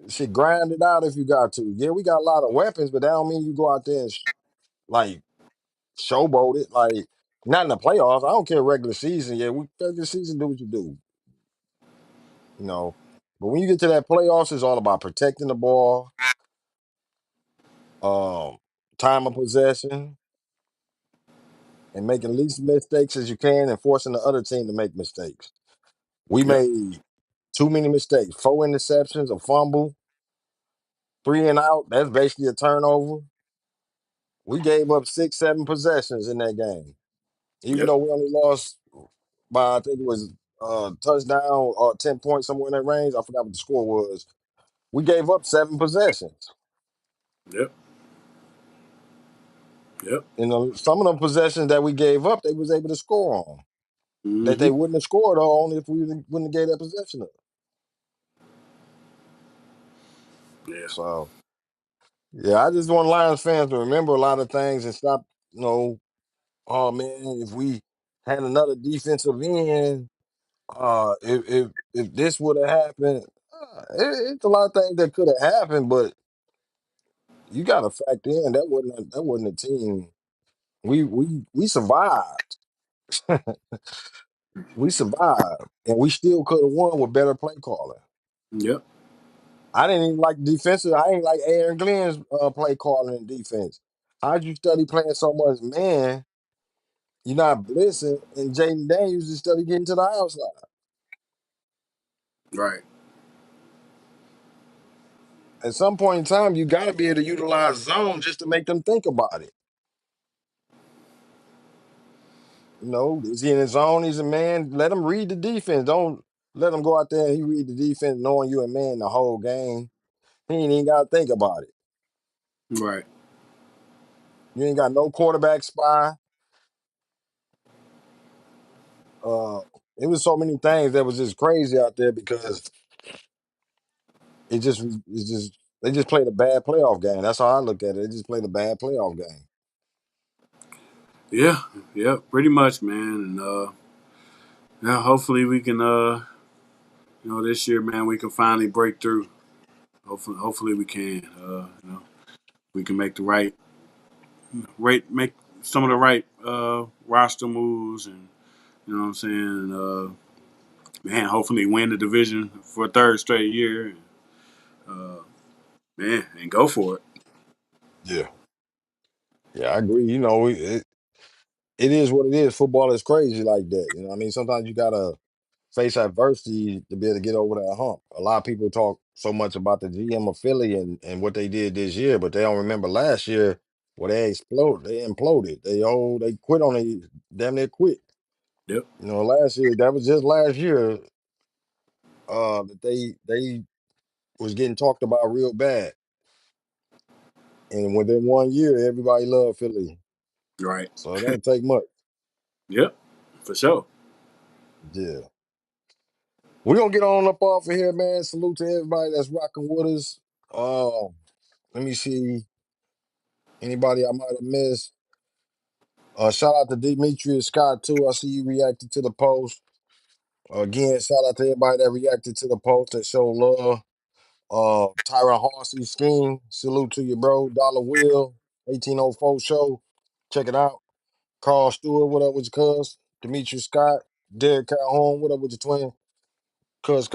Shit, grind it out if you got to. Yeah, we got a lot of weapons, but that don't mean you go out there and like showboat it. Like not in the playoffs. I don't care regular season. Yeah, regular season do what you do. You know, but when you get to that playoffs, it's all about protecting the ball, um, time of possession, and making least mistakes as you can, and forcing the other team to make mistakes. We Yep, made too many mistakes. 4 interceptions, a fumble, 3 and out. That's basically a turnover. We gave up 6, 7 possessions in that game. Even yep, though we only lost by I think it was touchdown or 10 points somewhere in that range. I forgot what the score was. We gave up 7 possessions. yep, yep. Some of the possessions that we gave up, they was able to score on. That Mm-hmm. they wouldn't have scored on only if we wouldn't have gave that possession up. Yeah, So yeah, I just want Lions fans to remember a lot of things and stop, oh man, if we had another defensive end, if this would have happened, it's a lot of things that could have happened, but you got to factor in that wasn't a team. We survived. We survived, and we still could have won with better play calling. yep, I didn't even like defensive. I ain't like Aaron Glenn's play calling and defense. How'd you study playing so much man? You're not blitzing, and Jaden Daniels just study getting to the outside. right, At some point in time, you got to be able to utilize zone just to make them think about it. Is he in his zone? He's a man. Let him read the defense. Don't let him go out there and he read the defense knowing you a man the whole game. He ain't even got to think about it. right. You ain't got no quarterback spy. Uh, it was so many things that was just crazy out there because it's just they just played a bad playoff game. That's how I look at it. They just played a bad playoff game. Yeah, yeah, pretty much, man. And now hopefully we can, this year, man, we can finally break through. Hopefully we can. We can make the make some of the right roster moves, and you know what I'm saying. Man, hopefully win the division for a third straight year. Uh, Man, and go for it. Yeah, yeah, I agree. It is what it is. Football is crazy like that. You know, what I mean, sometimes you gotta face adversity to be able to get over that hump. A lot of people talk so much about the GM of Philly and what they did this year, but they don't remember last year where they exploded. They imploded. They quit on it. Damn near quit. Yep. You know, last year that was just last year. That they was getting talked about real bad, and within 1 year, everybody loved Philly. Right. So it don't take much. Yep. For sure. Yeah. We're gonna get on up off of here, man. Salute to everybody that's rocking with us. Let me see anybody I might have missed. Shout out to Demetrius Scott too. I see you reacted to the post. Again, shout out to everybody that reacted to the post that showed love. Tyron Horsey Scheme. Salute to you, bro. Dollar Will, 1804 show. Check it out. Carl Stewart, what up with your cuz? Demetrius Scott, Derek Calhoun, what up with your twin? Cuz.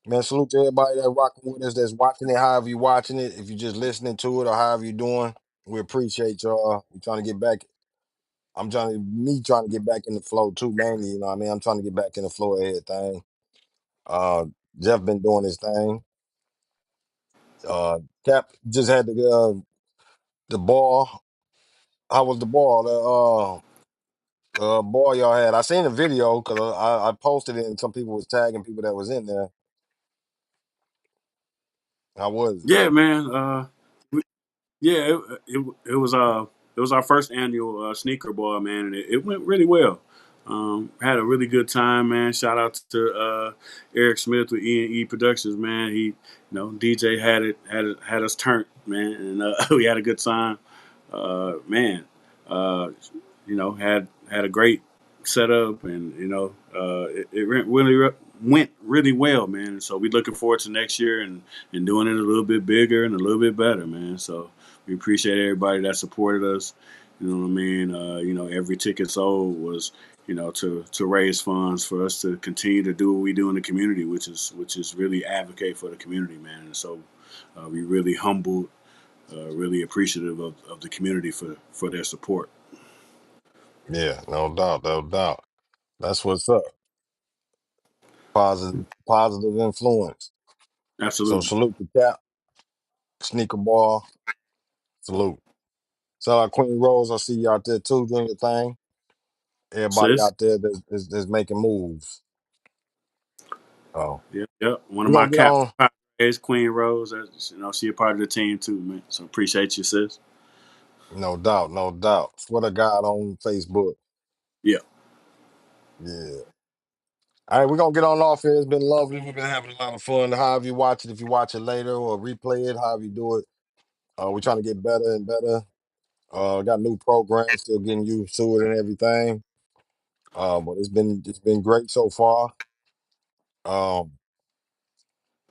Man, salute to everybody that rocking with us, that's watching it, however you watching it. If you're just listening to it or however you doing, we appreciate y'all. We trying to get back. Trying to get back in the flow too, mainly, you know what I mean? I'm trying to get back in the flow of everything. Uh, Jeff been doing his thing. Cap just had the ball. How was the ball? The ball y'all had. I seen the video because I posted it and some people was tagging people that was in there. How was it? Yeah, man. Yeah, it was our first annual sneaker ball, man, and it went really well. Had a really good time, man. Shout out to Eric Smith with E&E Productions, man. DJ had us turned, man, and we had a good time. Man, uh, had a great setup, and it went really well, man. And so we're looking forward to next year and doing it a little bit bigger and a little bit better, man. So we appreciate everybody that supported us. You know what I mean? Every ticket sold was to raise funds for us to continue to do what we do in the community, which is really advocate for the community, man. And so we really humbled, really appreciative of the community for their support. Yeah, no doubt, no doubt. That's what's up. Positive influence. So Absolutely. salute the Cap, Sneaker Ball, salute. Shout out Queen Rose. I see you out there too doing your thing. Everybody Sis? out there that's making moves. Oh, Yep, yep. One of we're my gonna get cap on. is Queen Rose. She a part of the team too, man. So appreciate you, sis. No doubt, no doubt. Swear to God on Facebook. Yeah. Yeah. All right, we're gonna get on off here. It's been lovely. We've been having a lot of fun. However you watch it, if you watch it later or replay it, however you do it. We're trying to get better and better. Got new programs, still getting used to it and everything. But it's been great so far. Um,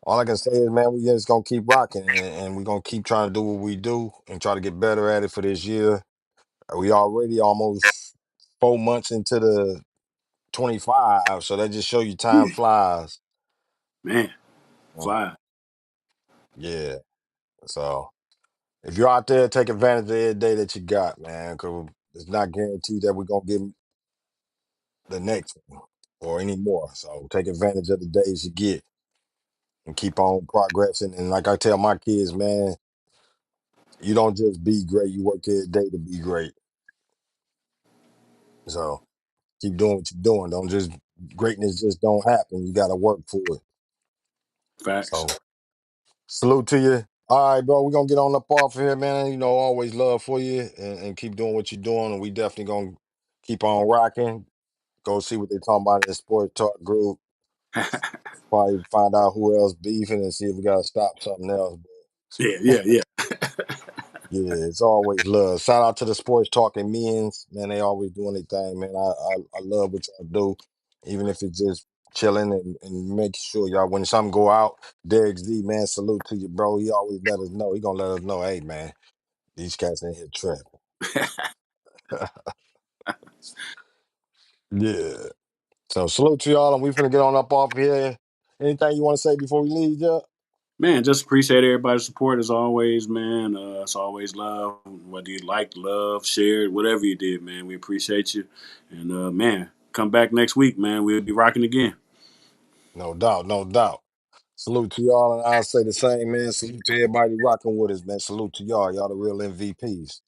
all I can say is, man, we just gonna keep rocking and we're gonna keep trying to do what we do and try to get better at it for this year. We already almost 4 months into the 25, so that just show you time Yeah. flies. Man, Um, fly. yeah. So if you're out there, take advantage of every day that you got, man, because it's not guaranteed that we're gonna get the next one or any more. So take advantage of the days you get and keep on progressing. And like I tell my kids, man, you don't just be great, you work every day to be great. So keep doing what you're doing. Don't just greatness just don't happen. You gotta work for it. Facts. So salute to you. All right, bro. We're gonna get on up off of here, man. Always love for you and keep doing what you're doing. And we definitely gonna keep on rocking. go see what they talking about in the sports talk group. Probably find out who else beefing and see if we gotta stop something else. Yeah, yeah, yeah. Yeah, it's always love. Shout out to the sports talking men's, man. They always doing their thing, man. I love what y'all do, even if it's just chilling and making sure y'all when something go out. Derek Z, man, salute to you, bro. He always let us know. He gonna let us know, hey, man, these cats in here trapping. Yeah. So salute to y'all, and we finna get on up off here. Anything you want to say before we leave, Jeff? Man, just appreciate everybody's support as always, man. It's always love. Whether you liked, love, shared, whatever you did, man, we appreciate you. And man, come back next week, man. We'll be rocking again. No doubt, no doubt. Salute to y'all, and I'll say the same, man. Salute to everybody rocking with us, man. Salute to y'all. Y'all the real MVPs.